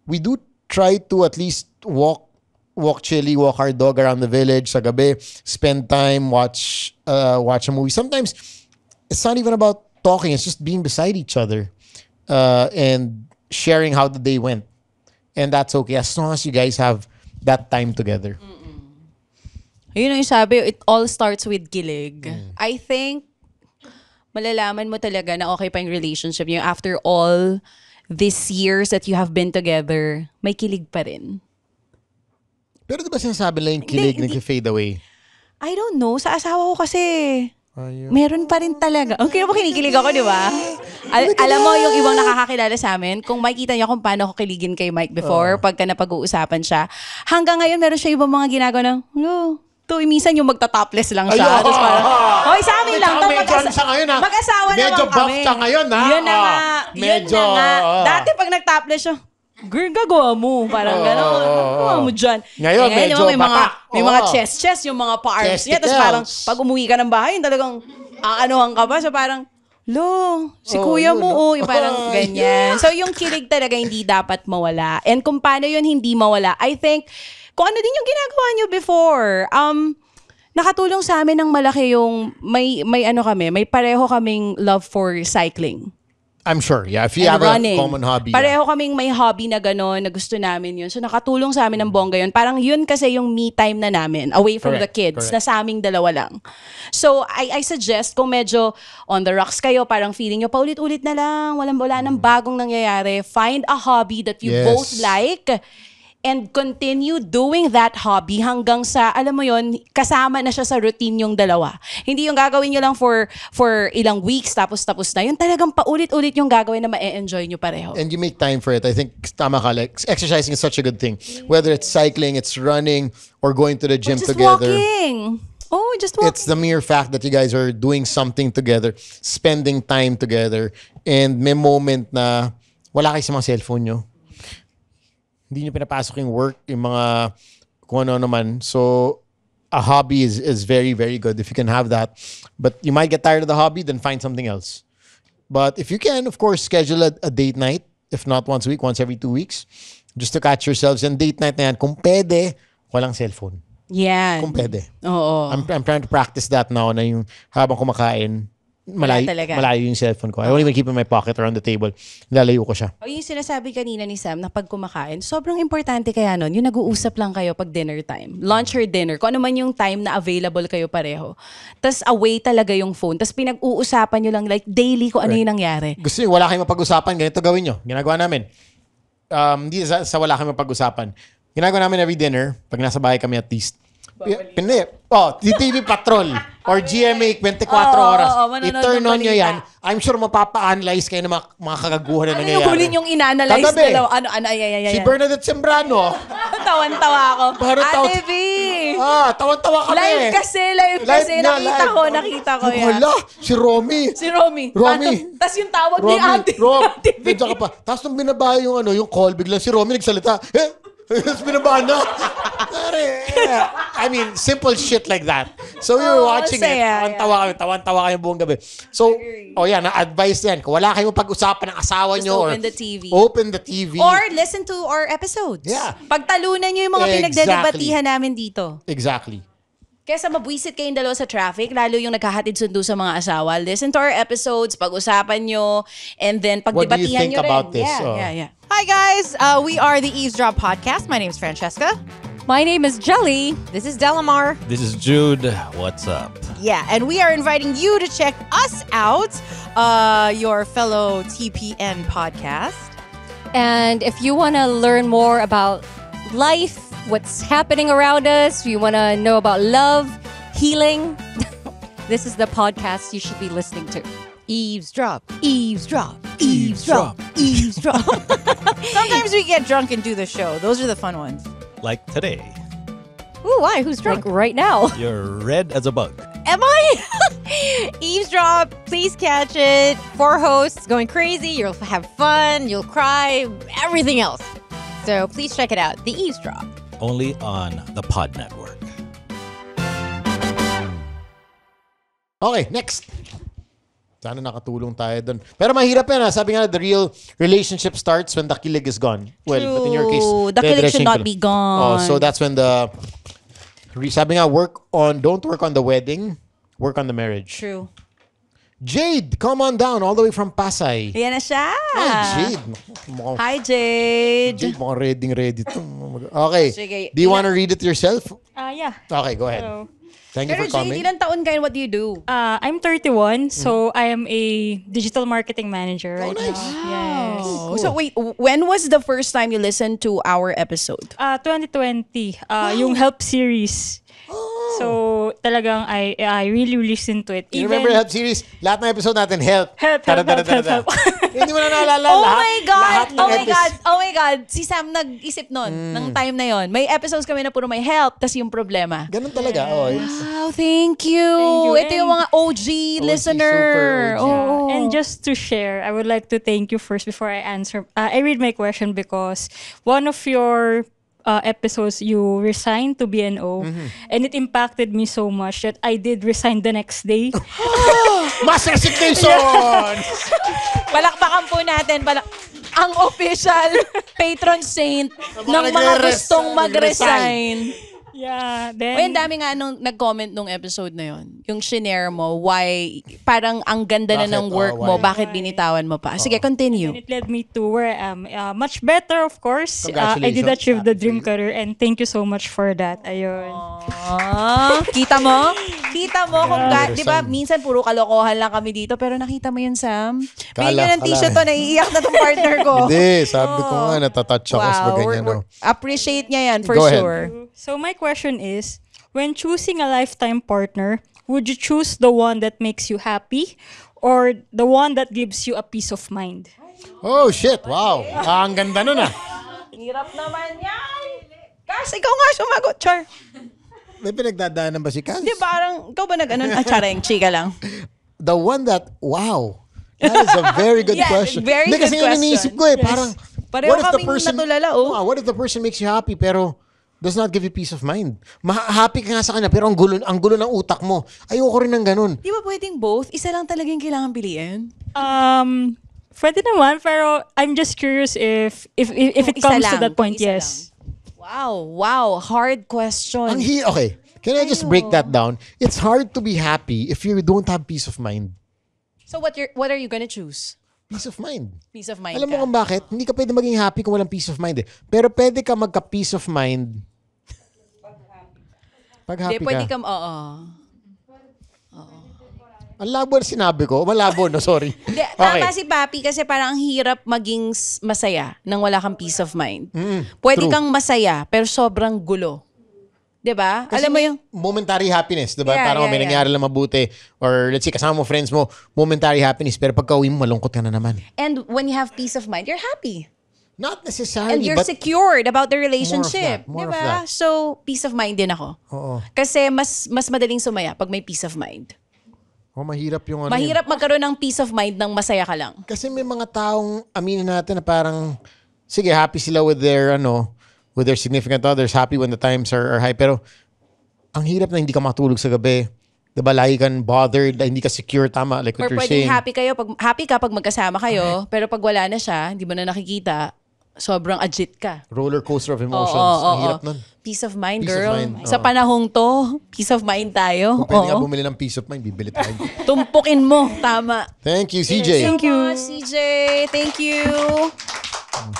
We do try to at least walk chilly, walk our dog around the village sa gabi, spend time, watch a movie. Sometimes, it's not even about talking. It's just being beside each other and sharing how the day went. And that's okay as long as you guys have that time together. Yun yung sabi, it all starts with kilig. I think, malalaman mo talaga na okay pa yung relationship niyo after all these years that you have been together, may kilig pa rin. Pero diba sinasabi lang yung kilig nag-fade away? I don't know. Sa asawa ko kasi, meron pa rin talaga. Okay na po kinikilig ako, di ba? Alam mo, yung ibang nakakakilala sa amin, kung makikita niyo kung paano ako kiligin kay Mike before, pagka napag-uusapan siya, hanggang ngayon meron siya ibang mga ginagawa na, minsan yung magta-topless lang siya. Tapos parang, sa amin lang. Mag-asawa medyo naman kami. buff ka ngayon, ha? Yun na nga. Medyo, yun na nga. Dati pag nag-topless siya, girl, gagawa mo. Parang gano'n. Gagawa mo dyan. Ngayon, medyo may mga chest, yung mga pa-arms niya. Tapos parang, pag umuwi ka ng bahay, talagang, aanuhan ka ba? So parang, si kuya mo, yung parang ganyan. So yung kilig talaga hindi dapat mawala. And kung paano yun hindi mawala, I think, kung ano din yung ginagawa nyo before, nakatulong sa amin ng malaki yung, may pareho kaming love for cycling. I'm sure, yeah. If you and have running. a common hobby. Pareho kaming may hobby na gano'n, na gusto namin yun. So nakatulong sa amin ng bongga yun. Parang yun kasi yung me time na namin, away from the kids, na sa aming dalawa lang. So I suggest, kung medyo on the rocks kayo, parang feeling nyo, paulit-ulit na lang, wala nang bagong nangyayari, find a hobby that you both like, and continue doing that hobby hanggang sa, alam mo yon, kasama na siya sa routine yung dalawa. Hindi yung gagawin nyo lang for ilang weeks tapos na. Yung talagang paulit-ulit yung gagawin na ma-enjoy nyo pareho. And you make time for it. I think tama ka, like, exercising is such a good thing. Whether it's cycling, it's running, or going to the gym just together. walking. Oh, just walking. It's the mere fact that you guys are doing something together, spending time together, and may moment na wala kayo sa mga cellphone nyo. Hindi nyo pinapasok yung work, yung mga kung ano naman. So, a hobby is very, very good if you can have that. But you might get tired of the hobby, then find something else. But if you can, of course, schedule a date night. If not once a week, once every 2 weeks. Just to catch yourselves. And date night na yan, kung pwede, walang cellphone. Yan. Kung pwede. Oo. I'm trying to practice that now na yung habang kumakain, malayo yung cellphone ko. I don't even keep it in my pocket or on the table. Lalayo ko siya. O yung sinasabi kanina ni Sam na pag kumakain, sobrang importante kaya nun, yung nag-uusap lang kayo pag dinner time. Lunch or dinner. Kung ano man yung time na available kayo pareho. Tapos away talaga yung phone. Tapos pinag-uusapan nyo lang like daily kung ano yung nangyari. Gusto nyo, wala kayong mapag-usapan, ganito gawin nyo. Ginagawa namin. Hindi sa wala kayong mapag-usapan. Ginagawa namin every dinner, pag nasa bahay kami at least. TV Patrol or GMA 24 oras. I-turn on nyo yan. I'm sure mapapa-analyze kayo ng mga kagaguhan na nangyayari. Ano yung huli yung in-analyze Kagabi. dalawa? Ay. Si Bernadette Sembrano. Tawan-tawa ako. Ate V! Tawan-tawa kami. Live kasi. Nakita ko yan. Wala, si Romy. Si Romy. Tapos yung tawag ni Ate V. Tapos nung binaba yung call, biglang si Romy nagsalita. Tapos binaba na. I mean, simple shit like that. So we were watching it. Tawan-tawa kami buong gabi. So, na-advise yan. Kung wala kayong pag-usapan ng asawa nyo. Open the TV. Open the TV. Or listen to our episodes. Yeah. Pagtalunan nyo yung mga pinagdedebatihan namin dito. Exactly. Kesa mabwisit kayong dalawa sa traffic, lalo yung naghahatid sundo sa mga asawa, listen to our episodes, pag-usapan nyo, and then pagdebatihan nyo rin. What do you think about this? Yeah. Hi guys, we are the Eavesdrop Podcast. My name is Francesca. My name is Jelly. This is Delamar. This is Jude. What's up? Yeah, and we are inviting you to check us out, your fellow TPN podcast. And if you want to learn more about life, what's happening around us, you want to know about love, healing, this is the podcast you should be listening to. Eavesdrop, eavesdrop, eavesdrop, eavesdrop. Sometimes we get drunk and do the show. Those are the fun ones. Like today. Ooh, why? Who's drunk? Like right now. You're red as a bug. Am I? Eavesdrop, please catch it. 4 hosts going crazy. You'll have fun. You'll cry. Everything else. So please check it out. The Eavesdrop. Only on the Pod Network. Okay, next. Sana nakatulong tayo dun. Pero mahirap yan. Sabi nga, the real relationship starts when the kilig is gone. Well, but in your case, the kilig should not be gone. So that's when sabi nga, don't work on the wedding, work on the marriage. True. Jade, come on down all the way from Pasay. Yan na siya. Hi, Jade. Hi, Jade. Jade, mukhang ready to. Okay. Sige. Do you want to read it yourself? Yeah. Okay, go ahead. So, Thank you Pero for coming. Jade, ilang taon ka and what do you do? I'm 31, so I am a digital marketing manager right nice. now. Yes. Oh, so wait, when was the first time you listened to our episode? 2020, yung Help series. So, talagang I really listened to it. You remember Help series? Lahat ng episode natin, help. Help. Hindi mo na naalala. Oh my God! Lahat ng Oh my God! Si Sam nag-isip nun, ng time na yon. May episodes kami na puro may help, tas yung problema. Ganun talaga. Oh, Wow, thank you. Ito yung mga OG listener. super OG. Oh. And just to share, I would like to thank you first before I answer. I read my question because one of your episodes, you resigned to BNO, and it impacted me so much that I did resign the next day. Mass resignation! Palakpakan po natin. Ang official patron saint ng mga gustong mag-resign. Yeah, Uy, ang then dami nga nung nag-comment nung episode na yon. Yung shinare mo, why, parang ang ganda na Bakit? ng work mo, Why? bakit binitawan mo pa? Sige, continue. and it led me to where I am. Much better, of course. I did Congratulations. achieve the dream career and thank you so much for that. Ayun. Kita mo? Kita mo kung di ba, Sam. minsan puro kalokohan lang kami dito, pero nakita mo yun, Sam? Bigyan Kala- nyo ng t-shirt to, naiiyak na tong partner ko. Hindi, sabi ko nga, natatouch ako sa ganyan. No? Appreciate niya yan, for Go ahead. sure. So my question is, when choosing a lifetime partner, would you choose the one that makes you happy or the one that gives you a peace of mind? Oh, shit. Wow. Ang ganda nun ah. Hirap naman yan. Kasi ikaw nga sumagot, Char. May pinagdadaanan ba si Kaz? Di parang, ikaw ba nag-ano? Chareng, chika lang. The one that, wow. That is a very good Yeah, question. very Hindi, good kasi yun question. iniisip ko eh. Parang, Pareho kaming natulala, oh. What if the person makes you happy pero does not give you peace of mind? Happy ka nga sa kanya pero ang gulo ng utak mo. Ayoko rin ng ganun. Di ba pwedeng both? Isa lang talaga yung kailangan piliin? Pwede naman, pero I'm just curious if Kung it isa comes lang, to that kung point, isa yes. Wow. Hard question. Okay. Can I just break that down? It's hard to be happy if you don't have peace of mind. So what are you gonna choose? Peace of mind. Peace of mind Alam mo ka. kung bakit? Hindi ka pwede maging happy kung walang peace of mind eh. Pero pwede ka magka-peace of mind pag happy Hindi, pwede ka. oo. Ang labo na sinabi ko. Malabo, no? Sorry. Hindi, tama si Papi kasi parang ang hirap maging masaya nang wala kang peace of mind. Pwede true. kang masaya pero sobrang gulo. 'Di ba? Kasi Alam mo yung momentary happiness, 'di ba? Yeah, Parang yeah, may yeah. nangyari lang mabuti or let's say kasama mo friends mo, momentary happiness pero pagka-uwi mo malungkot ka na naman. and when you have peace of mind, you're happy. Not necessarily, And you're but secured about the relationship. More of Di that. ba? So, peace of mind din ako. Oo. Kasi mas madaling sumaya pag may peace of mind. mahirap yung ano. Mahirap magkaroon ng peace of mind nang masaya ka lang. Kasi may mga taong aminin natin na parang sige, happy sila with their with their significant others, happy when the times are high, pero ang hirap na hindi ka matulog sa gabi. 'Di ba? Lagi kang bothered, hindi ka secure, tama, like what Or you're pwedeng saying. happy ka pag magkasama kayo, pero pag wala na siya, hindi mo na nakikita, sobrang agit ka. Roller coaster of emotions. Oo. Ang hirap nun. Peace of mind, Peace of girl. mind, Sa oo. panahong to, peace of mind tayo. Kung pwede nga Oo. bumili ng peace of mind, bibili tayo. Tumpukin mo. Tama. Thank you, CJ. Thank you. CJ. Thank you.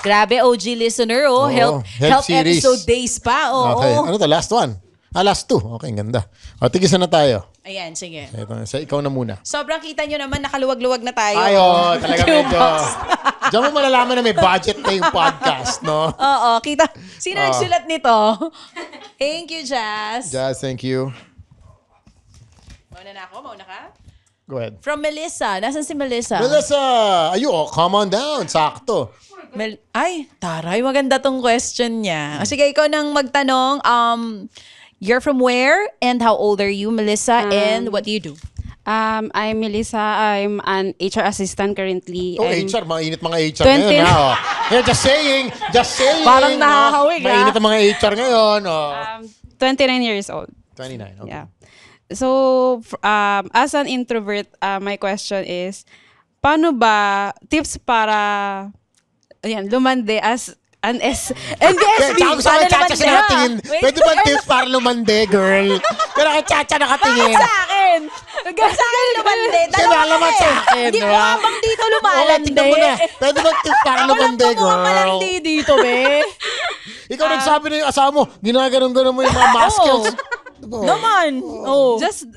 Grabe, OG listener, oh. Oo, Health health series. episode days pa, oh. Okay. Ano to? Last one. Last two. Okay, ang ganda. O, tigisa na tayo. Ayan, sige. Ikaw na muna. Sobrang kita nyo naman, nakaluwag-luwag na tayo. Talaga medyo. Diyan mo malalaman na may budget na yung podcast, no? Oo, kita. Sino nagsulat nito? Thank you, Jazz. Jazz, thank you. Mauna na ako? Mauna ka? Go ahead. From Melissa. Nasaan si Melissa? Melissa! Come on down. Sakto. Ay, taray, maganda tong question niya. Sige, ikaw nang magtanong. You're from where? And how old are you, Melissa? And what do you do? I'm Melissa. I'm an HR assistant currently. Oh, I'm HR. Mainit mga HR 20 ngayon. Yeah, just saying. Parang nakakawig, Mainit ang mga HR ngayon. 29 years old. 29. Okay. Yeah. So, as an introvert, my question is, paano ba tips para lumande as an NBSB? Tsaka Chacha siya nakatingin. Pwede ba tips para lumande, girl? Pero kay Chacha nakatingin. Bakit sa akin? Sa akin lumande. Sinalamat sa akin, Hindi mo diba? habang dito Okay, lumalande. tignan mo na. Pwede ba tips para lumande, Walang girl? malandi dito, be. Ikaw nagsabi na yung asawa mo, ginaganon-ganon mo yung mga muscles. Naman. Oh. Just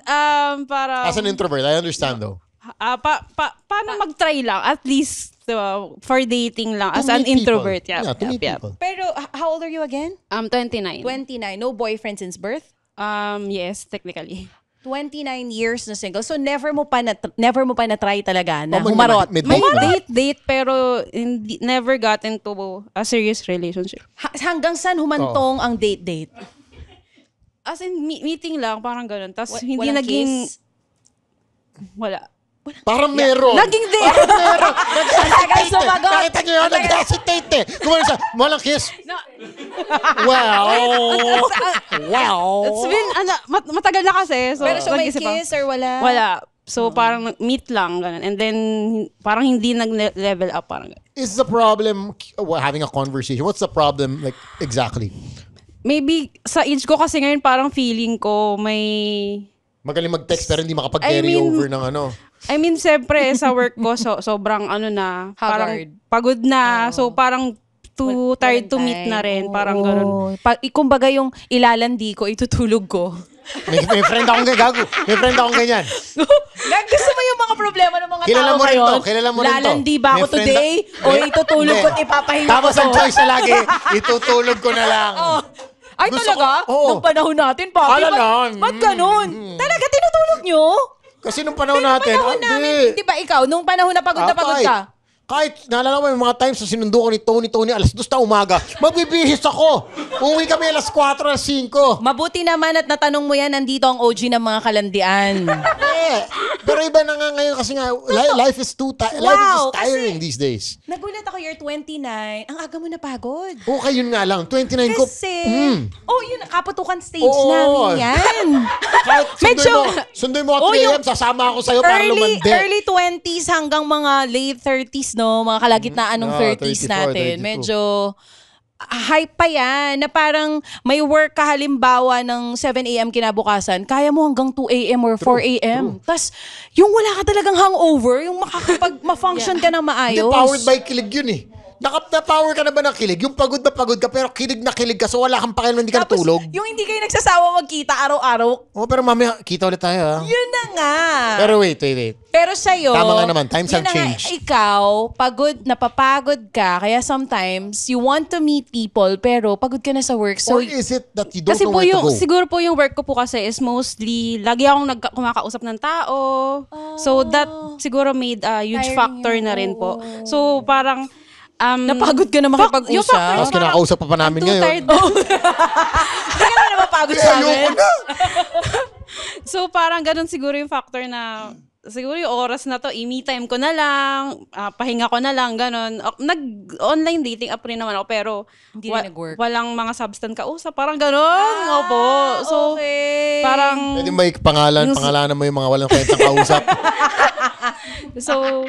para As an introvert, I understand though. paano mag-try lang at least for dating lang as To an meet people. introvert. Yeah, to meet people. Pero, how old are you again? 29. 29. No boyfriend since birth? Yes, technically. 29 years na single. So, never mo pa na-try talaga na Oh, humarot. may May date na. date pero never got into a serious relationship. Hanggang saan humantong ang date-date? As in, meeting lang, parang ganun. Tapos hindi Walang naging... kiss? Wala. Parang meron. Naging date! Ang tagal sumagot! Nakita niyo yun, nag-hesitate eh. Kumano siya, walang kiss. Well. It's been, matagal na kasi. So, Pero so may nag-isip ako. kiss or wala? Wala. So, parang meet lang, ganun. And then, parang hindi nag-level up, parang ganun. Is the problem having a conversation? What's the problem, like, exactly? maybe sa age ko kasi ngayon parang feeling ko may... Magaling mag-text pero hindi makapag-carry over ng ano. I mean, siyempre, sa work ko, sobrang ano na, parang Haggard. pagod na. So, parang too tired to meet na rin. Parang ganun. Kumbaga yung ilalandi ko, itutulog ko. May friend akong gago. May friend akong ganyan. Gusto mo yung mga problema ng mga Kilala tao mo rin ngayon? to, kilala mo rin to. Lalandi ba May ako friend today? O itutulog ko at ipapahinga ko Tapos to? ang choice na lagi, itutulog ko na lang. Ay, Gusto talaga? ko- oo. Nung panahon natin, papi, Ala lang. ba't ganun? Talaga, tinutulog nyo? Kasi nung panahon Pero natin, panahon namin, di ba ikaw, nung panahon na pagod ka? Kahit, naalala mo yung mga times na sinundo ko ni Tony, alas 2 na umaga, magbibihis ako. Uwi kami alas 4, alas 5. Mabuti naman at natanong mo yan, nandito ang OG ng mga kalandian. Pero iba na nga ngayon kasi nga, life is tiring these days. Nagulat ako, year 29, ang aga mo napagod. Okay, yun nga lang. 29 ko. Kasi, yun, kaputukan stage Oo. namin yan. Kahit Medyo- sunduin mo at 3 a.m., sasama ako sa'yo para lumandi. Early 20s hanggang mga late 30s, no? Mga kalagitnaan ng 30s 34, natin. 32. Medyo hype pa yan na parang may work ka halimbawa ng 7 a.m. kinabukasan, kaya mo hanggang 2 a.m. or 4 a.m. Tapos, yung wala ka talagang hangover, yung ma-function ka ng Hindi, maayos. powered by kilig yun eh. Na-power ka na ba ng kilig? Yung pagod na pagod ka, pero kilig na kilig ka, so wala kang pakialam, hindi ka Tapos, natulog. yung hindi kayo nagsasawa magkita araw-araw, Pero mamaya, kita ulit tayo ha. yun na nga. Pero wait. Pero sa'yo, Tama nga naman, times yun have na nga, changed. ikaw, napapagod ka, kaya sometimes, you want to meet people, pero pagod ka na sa work. So, Or is it that you don't Kasi know po where to go? siguro po yung work ko po kasi is mostly, lagi akong kumakausap ng tao. So that siguro made a huge Tiring factor na rin po. So parang, napagod ka na makipag-usap. Tapos kinakausap pa namin ngayon. Hindi ka na napapagod sa amin. So parang ganun siguro yung factor na siguro yung oras na to, me time ko na lang, pahinga ko na lang, ganun. Nag-online dating app rin naman ako, pero Hindi rin nag-work. walang mga substance kausap. Parang ganun. Opo. So, okay. parang, Pwede ba pangalanan mo yung mga walang kwentang kausap? so,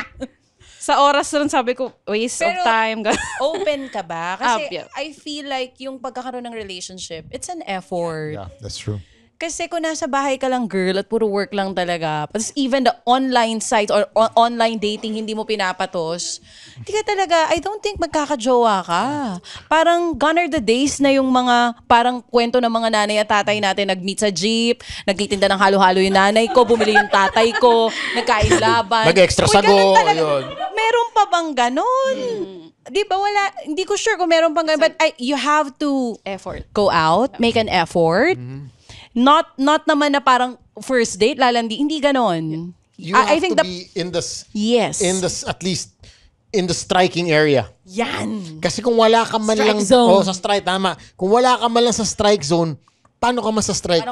sa oras rin sabi ko, waste Pero, of time. Ganun. Open ka ba? Kasi Yeah. I feel like yung pagkakaroon ng relationship, it's an effort. Yeah, that's true. Kasi kung nasa bahay ka lang, girl, at puro work lang talaga, tapos even the online sites or online dating, hindi mo pinapatos, hindi ka talaga, I don't think magkakajowa ka. Parang gone are the days na yung mga, parang kwento ng mga nanay at tatay natin, nag-meet sa jeep, nagtitinda ng halo-halo yung nanay ko, bumili yung tatay ko, nagkain laban. Nag-extra Uy, sago, ganun talaga. yun. Meron pa bang ganon? Di ba wala, hindi ko sure kung meron pang ganon, but you have to go out, make an effort. Not naman na parang first date, lalandi, hindi ganon. You have to be in at least in the striking area. Yan. Kasi kung wala ka man Strike lang zone. sa strike, tama. Kung wala ka man lang sa strike zone, paano ka ma-strike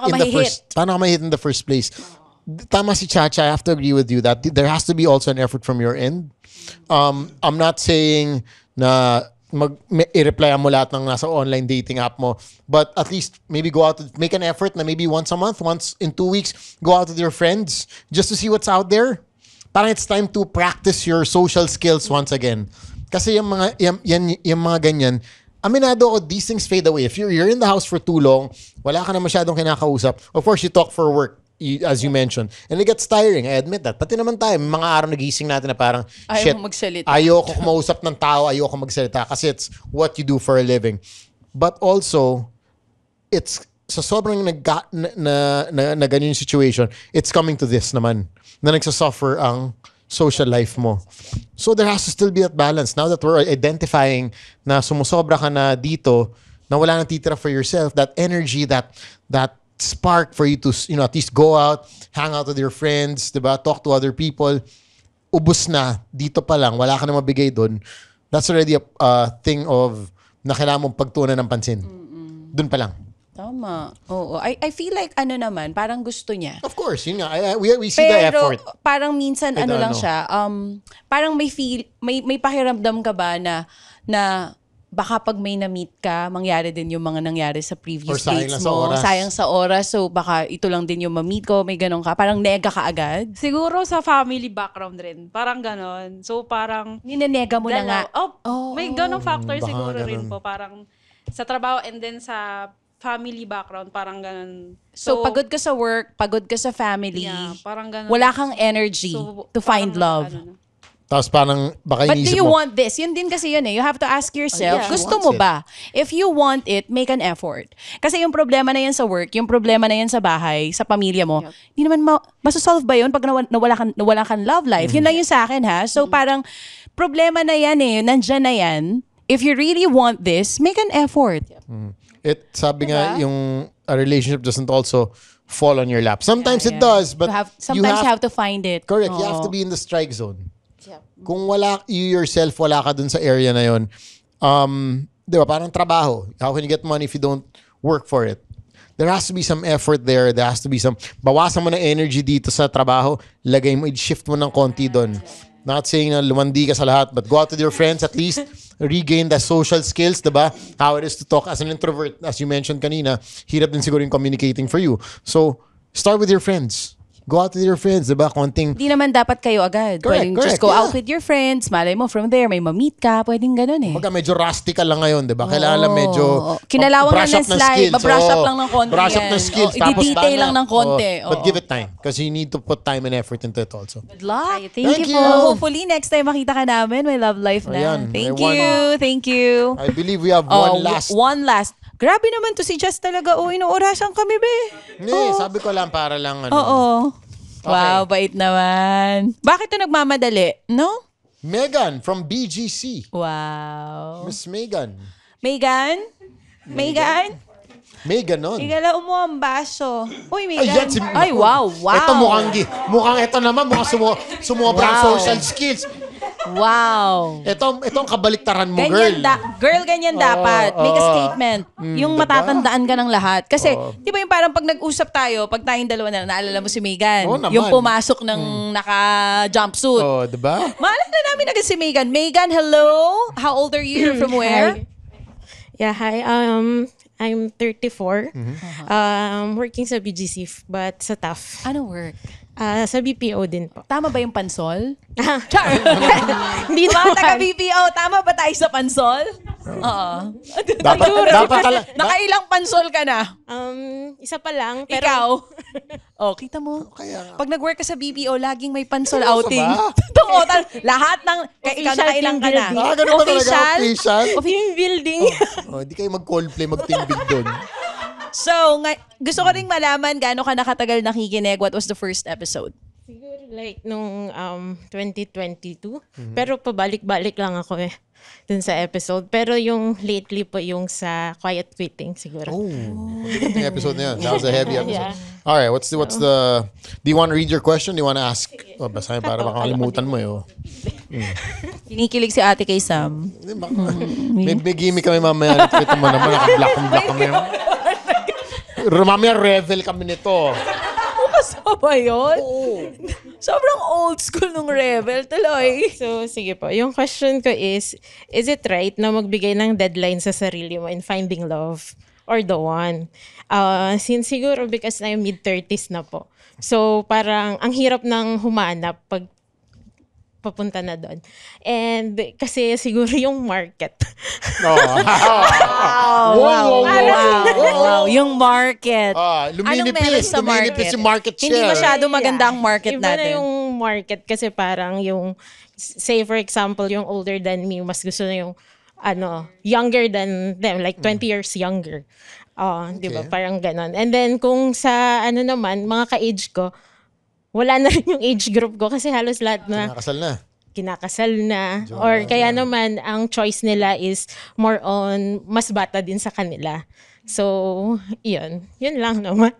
paano ka ma-hit in the first place? Tama si Chacha, I have to agree with you that there has to be also an effort from your end. I'm not saying na i-replyan mo lahat ng nasa online dating app mo, but at least maybe go out, make an effort na maybe once a month, once in 2 weeks, go out with your friends just to see what's out there. Parang it's time to practice your social skills once again. Kasi yung mga ganyan, aminado ako, these things fade away. If you're in the house for too long, wala ka na masyadong kinakausap. Of course, you talk for work, as you mentioned. And it gets tiring. I admit that. Pati naman tayo, mga araw nagising natin na parang, Ayaw mo magsalita. ayoko kumausap ng tao, ayoko magsalita kasi it's what you do for a living. But also, it's sa sobrang na ganyan yung situation, it's coming to this naman, na nagsasuffer ang social life mo. So there has to still be that balance. Now that we're identifying na sumusobra ka na dito, na wala nang titira for yourself, that energy, that spark for you to, at least go out, hang out with your friends, diba? Talk to other people, ubus na, dito pa lang, wala ka na mabigay doon. That's already a thing of na kailangan mong pagtuunan ng pansin. Doon pa lang. Tama. Oo. I feel like naman, parang gusto niya. Of course, yun nga. We see the effort. Pero parang minsan lang siya, parang may pakiramdam ka ba na baka pag may na-meet ka, mangyari din yung mga nangyari sa previous dates mo. Sayang sa oras. So baka ito lang din yung ma-meet ko, may ganun ka. Parang nega ka agad. Siguro sa family background rin. Parang ganon. So parang, Ninenega mo na nga. may ganong factor baka siguro ganun. rin po. Parang sa trabaho and then sa family background, parang ganun. So, pagod ka sa work, pagod ka sa family, Yeah, parang ganun. wala kang energy So, to find parang, love. ano na. Tapos parang baka But do iniisip you mo, want this? Yun din kasi yun eh. You have to ask yourself, Yeah. gusto Wants mo it. ba? If you want it, make an effort. Kasi yung problema na yan sa work, yung problema na yan sa bahay, sa pamilya mo, hindi naman masasolve ba yun pag nawala kang love life? Yun lang yun sa akin ha. So parang problema na yan eh. Nandyan na yan. If you really want this, make an effort. sabi nga, yung a relationship doesn't also fall on your lap. Sometimes it does, but Sometimes you have to find it. correct, you have to be in the strike zone. Kung you yourself, wala ka dun sa area na yun, di ba, parang trabaho. How can you get money if you don't work for it? There has to be some effort there. There has to be some, bawasan mo ng energy dito sa trabaho, lagay mo, shift mo ng konti dun. Not saying na lumandi ka sa lahat, but go out with your friends, at least regain the social skills, diba? How it is to talk as an introvert, as you mentioned kanina, hirap din siguro yung communicating for you. So, start with your friends. Go out with your friends, diba? Konting, Hindi naman dapat kayo agad. Pwedeng just go out with your friends, malay mo from there, may ma-meet ka, pwedeng ganun eh. Baga medyo rusty ka lang ngayon, diba? Kailangan lang medyo kinalawang brush lang up ng slide, skills. ma-brush up lang ng konti Brush up yan. ng skills. I-detail lang ng konti. But give it time. Kasi you need to put time and effort into it also. Good luck. Thank you. Hopefully, next time makita ka namin, may love life na. Ayan, Thank may you. Thank you. I believe we have one last. One last. Grabe naman to si Jess talaga. Inuurasan kami, be. Hindi, sabi ko lang para lang ano. Oo. Wow, bait naman. Bakit to nagmamadali? No? Megan from BGC. Wow. Miss Megan. Megan? Megan? Megan nun. Igala mo ang baso. Uy, Megan. Ayan, si- Ay, wow. Ito mukhang ito naman, mukhang sumobra ang social skills. Wow. Ito ang kabaliktaran mo, Ganyan girl. ganyan dapat. Make a statement. Yung diba? matatandaan ka ng lahat. Kasi, di ba yung parang pag nag-usap tayo, pag tayong dalawa na, naalala mo si Megan. Oo naman. Yung pumasok ng naka-jumpsuit. Oh, diba? Maalala namin agad si Megan. Megan, hello? How old are you? You're from where? Yeah, hi. I'm 34. Working sa BGC, but sa TAF. Ano work? Sa BPO din po. Tama ba yung pansol? Char! Hindi Mga naman. taga-BPO, tama ba tayo sa pansol? Oo. Dapat Nakailang pansol ka na? Isa pa lang. Pero, Ikaw? Kita mo? Pag nag-work ka sa BPO, laging may pansol Seryoso outing. ba? Totoo. Lahat ng... Ikaw nakailang ka na. Ganun ba talaga? Official? team building. Hindi kayo mag-Coldplay, mag-team build doon. So, gusto ko rin malaman gaano ka nakatagal nakikinig. What was the first episode? Siguro like nung 2022. Pero pabalik-balik lang ako dun sa episode. Pero yung lately po yung sa Quiet Quitting siguro. Yung episode na yun. That was a heavy episode. Yeah. Alright, what's the... Do you want to read your question? Do you want to ask? Basahin para makakalimutan mo Kinikilig si ate kay Sam. May gimmick kami mamaya. Ito mo naman, naka-black kami. Mamaya revel kami nito. Kasama yun? Sobrang old school nung Rebel tuloy. So, sige po. Yung question ko is it right na magbigay ng deadline sa sarili mo in finding love or the one? Since siguro because na yung mid-30s na po. So, parang ang hirap nang humanap pag papunta na doon. And kasi siguro yung market. Wow. Yung market. Anong meron sa market? Yung market share. Hindi masyado maganda ang market Iba natin. na yung market kasi parang yung, say for example, yung older than me, mas gusto na yung younger than them, like 20 years younger. Di ba? Parang ganon. And then kung sa naman, mga ka-age ko, wala na rin yung age group ko kasi halos lahat na kinakasal na. Or kaya naman, ang choice nila is more on mas bata din sa kanila. So, yun. Yun lang naman.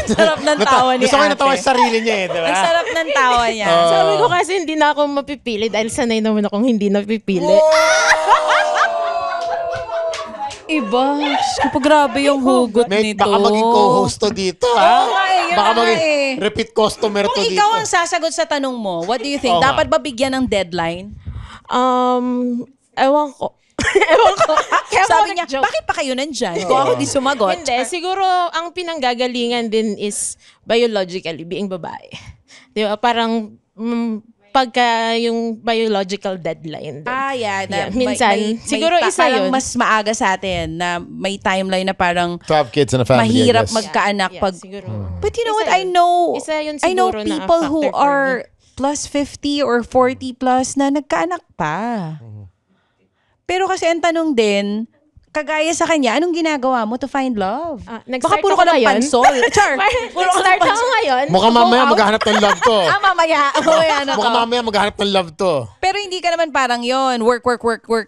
Sarap ng tawa ni Gusto ko ate. natawa sa sarili niya diba? Ang sarap ng tawa niya. Sabi ko kasi hindi na ako mapipili dahil sanay naman akong hindi napipili. Iba. Grabe yung hugot nito. Baka maging co-host to dito, ha? Baka maging repeat customer to Kung dito. ikaw ang sasagot sa tanong mo, what do you think? Dapat ba bigyan ng deadline? Ewan ko. Ewan ko. Kaya Sabi niya, bakit pa kayo nandyan? Kung ako di sumagot. Hindi. Siguro, ang pinanggagalingan din is biologically, being babae. Di ba? Parang, pagka yung biological deadline. din. Yeah. Yeah, minsan, siguro isa parang yun. mas maaga sa atin na may timeline na parang To have kids and a family, I mahirap guess. magkaanak Yeah, pag... siguro. But you know Isa what? I yun. know Isa yun I know siguro na people who factor for are plus 50 or 40 plus na nagkaanak pa. Pero kasi ang tanong din, kagaya sa kanya, anong ginagawa mo to find love? Baka nag-start puro ako ka ng ngayon. pansol. Char! Puro ka ng Nag-start ako pansol. ngayon. Mukhang mamaya maghahanap ng love to. Mamaya na to. Mukhang mamaya maghahanap ng love to. Pero hindi ka naman parang yon work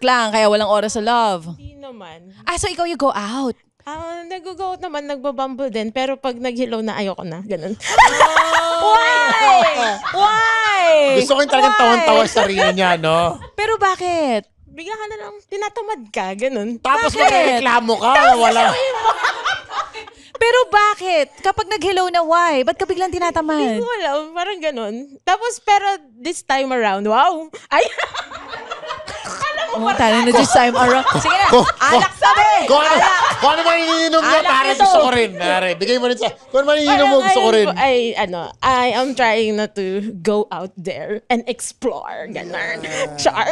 lang, kaya walang oras sa love. Hindi naman. So ikaw you go out. Nag-go out naman, nagbabumble din. Pero pag nag-hello na, ayoko na. Ganun. Why? Gusto ko yung talagang tawan-tawa sa sarili niya, no? Pero bakit? Bigla ka na lang, tinatamad ka. Ganun. Tapos Bakit? magreklamo ka. Wala. Pero bakit? Kapag nag-hello na, why? Ba't ka biglang tinatamad? Hindi ko alam, parang ganun. Tapos, pero this time around, wow. Ay, Talo na this time around. Sige na, alak sabi! Kung ano man iniinom niya, Alak pare, ito. gusto ko rin. Pare, bigay mo rin sa... Kung ano man iniinom mo, gusto ko rin. I am trying not to go out there and explore. Ganun. Char.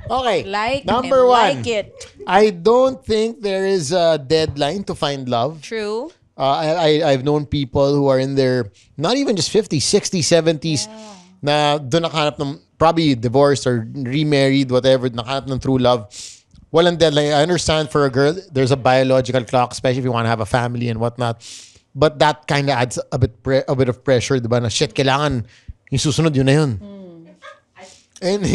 Okay. Like Number and 1. like it. I don't think there is a deadline to find love. True. I've known people who are in their, not even just 50s, 60s, 70s, na doon nakahanap ng, probably divorced or remarried, whatever, nakahanap ng true love. Walang deadline. I understand for a girl, there's a biological clock, especially if you want to have a family and whatnot. But that kind of adds a bit of pressure, diba? Na shit, kailangan yung susunod, yun na yun. And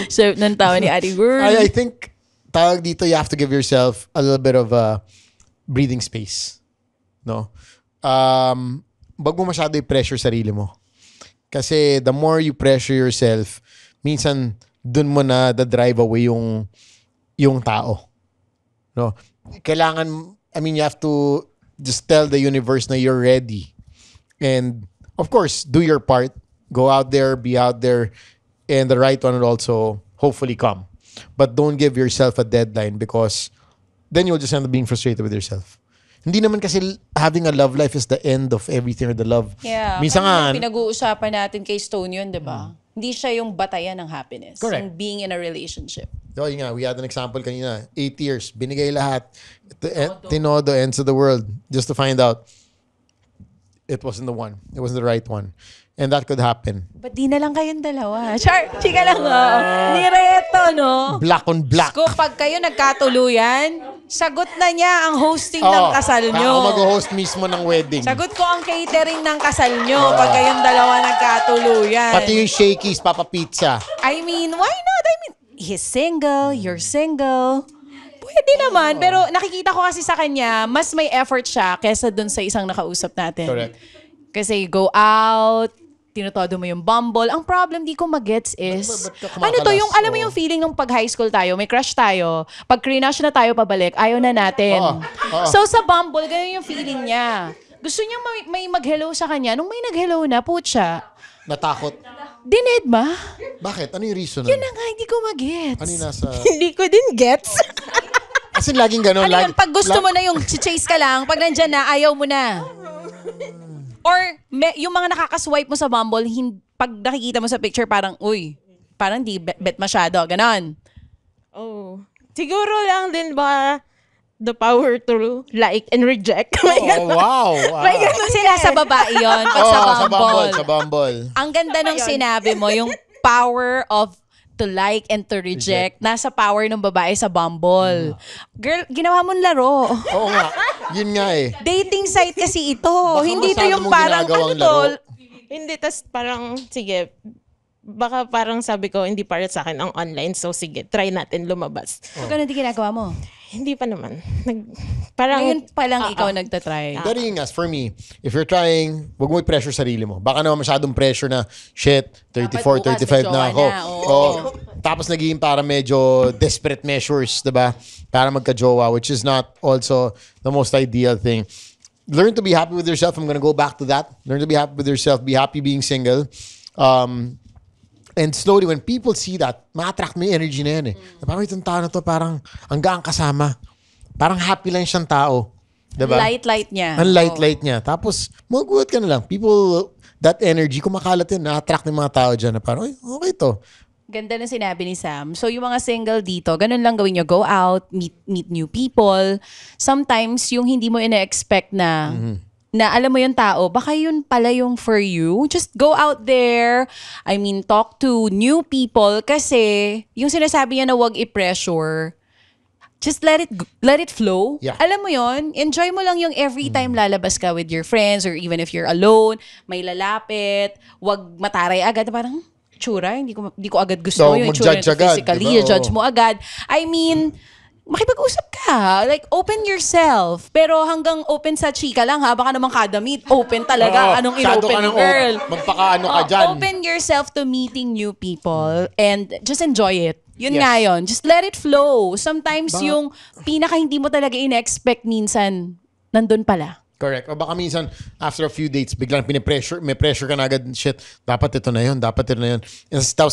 So, nantawa ni Adi Girl. I think, tawag dito, you have to give yourself a little bit of breathing space. No? Wag mo masyado i-pressure sarili mo. Kasi the more you pressure yourself, minsan dun mo na drive away yung tao. No? Kailangan, you have to just tell the universe na you're ready. And of course, do your part. Go out there, be out there, and the right one will also hopefully come. But don't give yourself a deadline because then you'll just end up being frustrated with yourself. Hindi naman kasi having a love life is the end of everything or the love. Yeah. Minsan nga, Pinag-uusapan natin kay Stone yun, di ba? Hindi siya yung batayan ng happiness. Correct. Yung being in a relationship. yun nga, we had an example kanina. 8 years, binigay lahat. Tinodo, ends of the world. Just to find out, it wasn't the one. It wasn't the right one. And that could happen. Ba't di na lang kayong dalawa? Char, chika lang, Nireto, no? Black on black. Ko, pag kayo nagkatuluyan, sagot na niya ang hosting ng kasal nyo. Ako mag-host mismo ng wedding. Sagot ko ang catering ng kasal nyo pag kayong dalawa nagkatuluyan. Pati yung shakies, Papa Pizza. I mean, why not? I mean, he's single, you're single. Pwede naman, pero nakikita ko kasi sa kanya, mas may effort siya kesa dun sa isang nakausap natin. Correct. Kasi go out, tinutodo mo yung Bumble. Ang problem di ko magets is, ano to, yung alam mo yung feeling nung pag high school tayo, may crush tayo, pag crush na tayo pabalik, ayaw na natin. So sa Bumble, ganyan yung feeling niya. Gusto niya may mag-hello sa kanya. Nung may nag-hello na, putya. Natakot. Dined ba? Bakit? Ano yung reason? Yun na nga, hindi ko magets. Ano yung nasa... Hindi ko din gets. Kasi laging gano'n. Ano yun, pag gusto mo na yung chase ka lang, pag nandyan na, ayaw mo na. Or yung mga nakakaswipe mo sa Bumble, pag nakikita mo sa picture, parang, uy, parang di bet masyado. Ganon. Oh. Siguro lang din ba the power to like and reject. Oh, wow. May ganun sila sa babae yun. Pag sa Bumble. Sa Bumble. Ang ganda nung sinabi mo, yung power of to like and to reject. Nasa power ng babae sa Bumble. Girl, ginawa mong laro. Oo nga. Yun nga eh. Dating site kasi ito. Hindi to masyado yung mong parang, ginagawang ano to? laro. Hindi, tas parang, sige, baka parang sabi ko, hindi para sa akin ang online. So sige, try natin lumabas. So, ganun din ginagawa mo? Hindi pa naman. Parang, Ngayon pa lang ikaw nagtatry. Pero yun nga, for me, if you're trying, wag mo i-pressure sarili mo. Baka naman masyadong pressure na, shit, 34, 35 na ako. Tapos naging para medyo desperate measures, diba? Para magka-jowa, which is not also the most ideal thing. Learn to be happy with yourself. I'm gonna go back to that. Learn to be happy with yourself. Be happy being single. And slowly, when people see that, ma-attract mo yung energy na yan eh. Parang itong tao na to, parang hanggang kasama. Parang happy lang siyang tao. Diba? Light niya. Ang light niya. Tapos, magugulat ka na lang. People that energy, kumakalat yun, na-attract ng mga tao dyan na parang, okay to. Ganda na sinabi ni Sam. So, yung mga single dito, ganun lang gawin nyo. Go out, meet new people. Sometimes, yung hindi mo ina-expect na, na alam mo yung tao, baka yun pala yung for you. Just go out there. I mean, talk to new people. Kasi, yung sinasabi niya na wag i-pressure, just let it flow. Yeah. Alam mo yon, enjoy mo lang yung every time lalabas ka with your friends or even if you're alone, may lalapit, wag mataray agad. Parang, tsura, hindi ko agad gusto So, yung itsura mag-judge nito agad, physically, diba? judge mo agad. I mean, makipag-usap ka. Like, open yourself. Pero hanggang open sa chika lang ha, baka naman kada meet, open talaga. Anong in-open, girl? Magpakaano ka dyan. Open yourself to meeting new people and just enjoy it. Yun Yes. nga yun. Just let it flow. Sometimes yung pinaka hindi mo talaga in-expect minsan, nandun pala. Correct. O baka minsan, after a few dates, biglang may pressure ka na agad, shit, dapat ito na yun. Tapos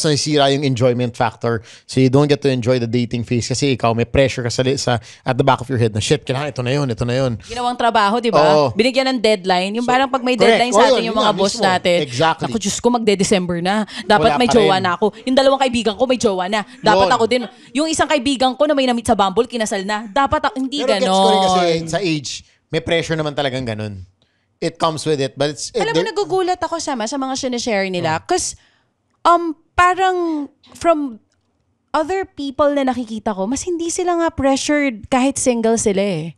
nasisira yung enjoyment factor. So you don't get to enjoy the dating phase kasi ikaw, may pressure ka sa at the back of your head na, shit, kailangan ito na yun. Ginawang trabaho, di ba? Oo. Binigyan ng deadline. Yung parang pag may correct. deadline sa atin Yun yung mga nga, boss mismo. natin. Exactly. Naku, Diyos ko, magde-December na. Dapat Wala may pa jowa rin. na ako. Yung dalawang kaibigan ko may jowa na. Dapat Yun. ako din. Yung isang kaibigan ko na may namit sa Bumble, kinasal na. Dapat hindi Pero gets ko rin kasi ganon. sa age, may pressure naman talagang ganun. It comes with it, but it's... Alam mo, nagugulat ako sa mga sinishare nila. Because, parang from other people na nakikita ko, mas hindi sila nga pressured kahit single sila eh.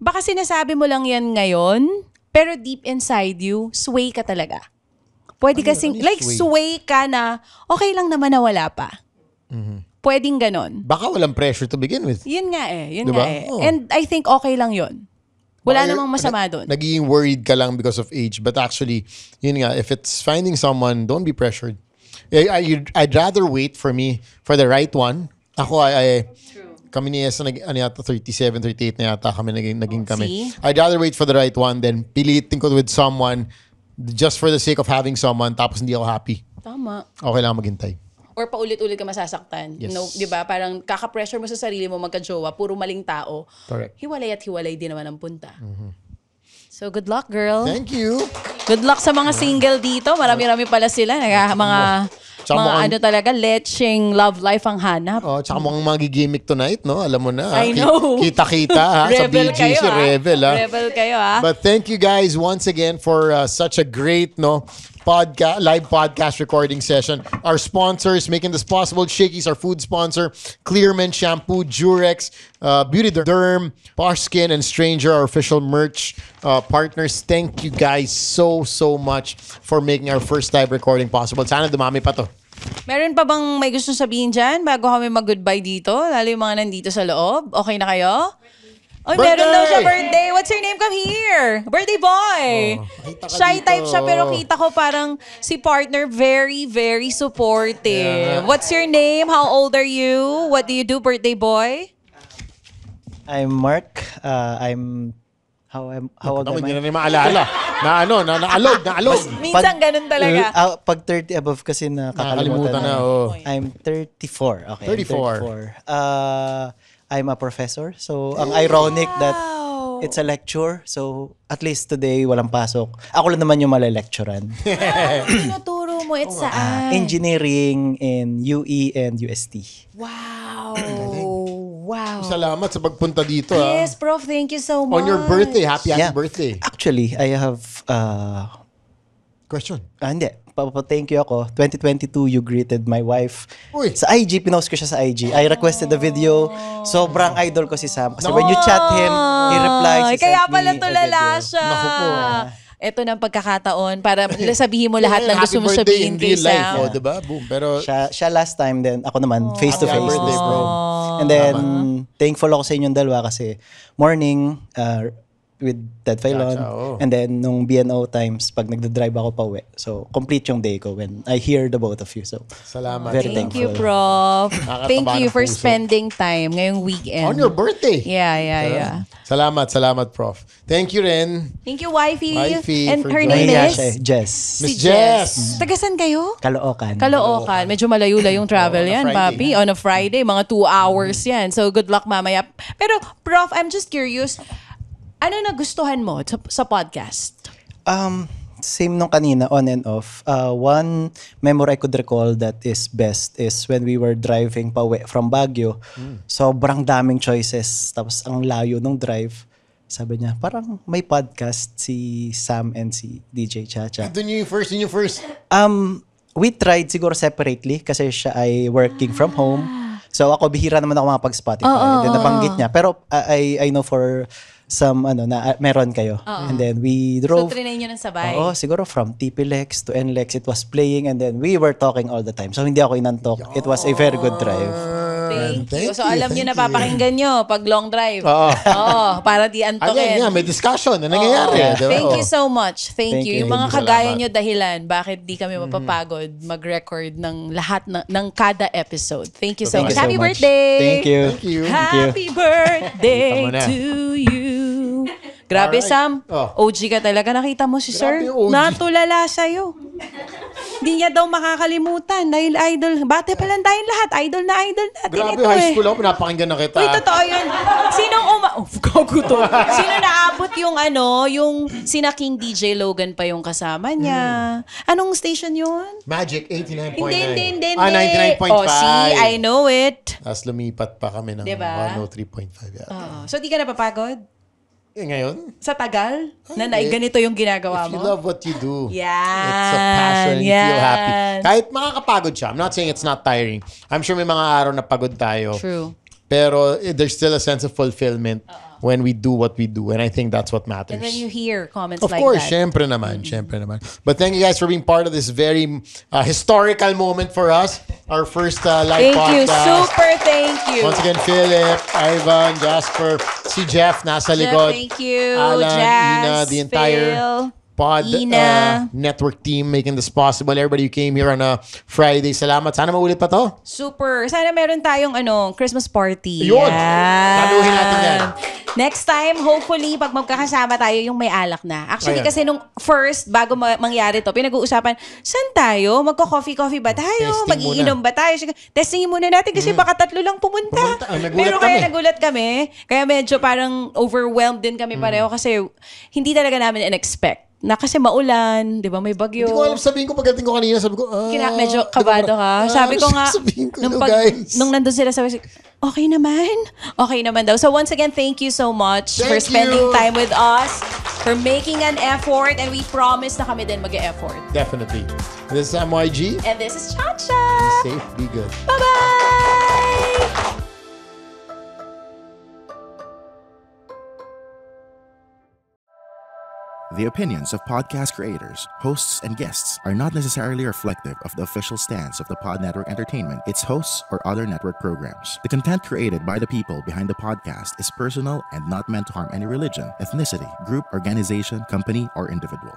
Baka sinasabi mo lang yan ngayon, pero deep inside you, sway ka talaga. Pwede kasing, ano like sway ka na, okay lang naman na wala pa. Pwedeng ganon. Baka walang pressure to begin with. Yun nga eh. Diba? Oh. And I think okay lang yun. Wala namang masama doon. Nagiging worried ka lang because of age. But actually, yun nga, if it's finding someone, don't be pressured. I'd rather wait for the right one. Ako, kami ni Esa, 37, 38 na yata kami, naging kami. See? I'd rather wait for the right one than pilitin ko with someone just for the sake of having someone tapos hindi ako happy. Tama. Okay lang maghintay. Or paulit-ulit ka masasaktan. Yes. No, 'di ba? Parang kaka-pressure mo sa sarili mo magka-jowa, puro maling tao. Correct. Hiwalay at hiwalay din naman ang punta. So good luck, girl. Thank you. Good luck sa mga single dito. Marami-rami pala sila. Mga talaga, lecheng love life ang hanap. Oh, tsaka mukhang magigimik tonight, no? Alam mo na. I know. Kita-kita ha, sa Rebel BGC. kayo, ha? Rebel, ha? Rebel kayo, ha? But thank you guys once again for such a great live podcast recording session. Our sponsors making this possible: Shakey's, our food sponsor; Clearman Shampoo, Durex, Beauty Derm, Posh Skin, and Stranger, our official merch partners. Thank you guys so much for making our first live recording possible. Sana dumami pa to. Meron pa bang may gusto sabihin dyan bago kami mag-goodbye dito? Lalo yung mga nandito sa loob. Okay na kayo? Oy, meron daw siya birthday. What's your name? Come here. Birthday boy. Shy type siya pero kita ko parang si partner very, very supportive. What's your name? How old are you? What do you do, birthday boy? I'm Mark. How old am Hindi I? na maalala. Na-alog. Minsan ganun talaga. Pag 30 above kasi Nakakalimutan nakakalimutan na, na. oh. I'm 34. Okay, 34. I'm a professor. So, ang ironic that it's a lecture. So, at least today, walang pasok. Ako lang naman yung male-lecturean. Tinuturo mo it saan? Engineering in UE and UST. Wow. Wow. Salamat sa pagpunta dito. Yes, Prof. Thank you so much. On your birthday. Happy birthday. Actually, I have... Question. Hindi. Thank you ako. 2022, you greeted my wife. Uy. Sa IG, pinost ko siya sa IG. I requested the video. Sobrang idol ko si Sam. Kasi when you chat him, he replies. He Kaya sent pala me a tulala video. siya. Naku po. Ito na ang pagkakataon para sabihin mo lahat ng gusto mo Happy birthday sabihin in kay real life. Sam. Oh, diba? Boom. Pero Siya last time, then ako naman, face to happy face. birthday, bro. And then, thankful ako sa inyong dalawa kasi morning, with Ted Filon. oh. And then, nung BNO times, pag nagdadrive ako pa uwi. So, complete yung day ko when I hear the both of you. So, salamat. very Thank you, thankful. Prof. Nakakataba Thank you ng for puso. spending time ngayong weekend. On your birthday. Yeah. Salamat, Prof. Thank you rin. Thank you, Wifey. Wifey, And for her joining name Nahiya is? siya eh, Jess. Miss Jess. Tagasan kayo? Caloocan. Caloocan. Medyo malayo-layong travel on a yan, Friday. papi. On a Friday, mga 2 hours yan. So, good luck mamaya. Pero, Prof, I'm just curious, ano nagustuhan mo sa podcast? Same nung kanina, on and off. One memory I could recall that is best is when we were driving from Baguio. Sobrang daming choices. Tapos ang layo nung drive. Sabi niya, parang may podcast si Sam and si DJ Chacha. Doon yung first. We tried siguro separately kasi siya ay working from home. So ako, bihira naman ako makapag-Spotify. Then nabanggit niya. Pero I know for some, na meron kayo. And then we drove. So, trinay nyo ng sabay? Oo, siguro from TP-Lex to NLEX, it was playing and then we were talking all the time. So hindi ako inantok. It was a very good drive. Thank you. So alam nyo na papakinggan nyo pag long drive. Oo. Para di antokin. May discussion na nangyayari. Diba? Thank you so much. Thank you. Yung mga kagaya Salamat. nyo dahilan, bakit di kami mapapagod mag-record ng lahat ng kada episode. Thank you so much. Happy birthday! Thank you. Happy birthday to you. Grabe, Alright. Sam. OG ka talaga. Nakita mo si Sir? Natulala sa'yo. Hindi niya daw makakalimutan dahil idol. Bate pa lang tayong lahat. Idol na idol natin Grabe, ito high school ako, pinapakinggan na kita. Uy, totoo yun. Sinong gago to. Sino naabot yung sina King DJ Logan pa yung kasama niya? Anong station yun? Magic 89.9. Hindi. 99.5. Oh, see, I know it. Tapos lumipat pa kami ng Diba? 103.5 yata. So, di ka napapagod? Ngayon? Sa tagal? Na ganito yung ginagawa If you mo? love what you do, Yan. it's a passion, you feel happy. Kahit makakapagod siya, I'm not saying it's not tiring. I'm sure may mga araw na pagod tayo. True. Pero there's still a sense of fulfillment when we do what we do. And I think that's what matters. And then you hear comments Of like course, that. syempre naman. But thank you guys for being part of this very historical moment for us. Our first live Thank you. podcast. Super thank you. Once again, Philip, Ivan, Jasper, si Jeff nasa likod. Thank you. Alan, Jazz, Ina, the entire Phil, pod Ina. network team making this possible. Everybody who came here on a Friday. Salamat. Sana maulit pa to. Super. Sana meron tayong Christmas party. Yun. Yan. Laluhin natin yan. Next time, hopefully, pag magkakasama tayo, yung may alak na. Actually, Ayan. kasi nung first, bago mangyari to, pinag-uusapan, saan tayo? Magko-coffee ba tayo? Testing Mag-iinom ba tayo? Testingin muna natin kasi baka 3 lang pumunta. Pero kaya nagulat kami. Kaya medyo parang overwhelmed din kami pareho kasi hindi talaga namin in-expect. Na kasi maulan, di ba? May bagyo. Hindi ko alam, sabihin ko pagdating ko kanina, sabi ko, medyo kabado ka. Sabi ko nga, sabihin ko, guys. nung nandun sila, sabi ko, okay naman daw. So once again, thank you so much for spending time with us, for making an effort, and we promise na kami din mag-e-effort. Definitely. This is MYG. And this is Chacha. Be safe, be good. Bye-bye! The opinions of podcast creators, hosts, and guests are not necessarily reflective of the official stance of the Pod Network Entertainment, its hosts, or other network programs. The content created by the people behind the podcast is personal and not meant to harm any religion, ethnicity, group, organization, company, or individual.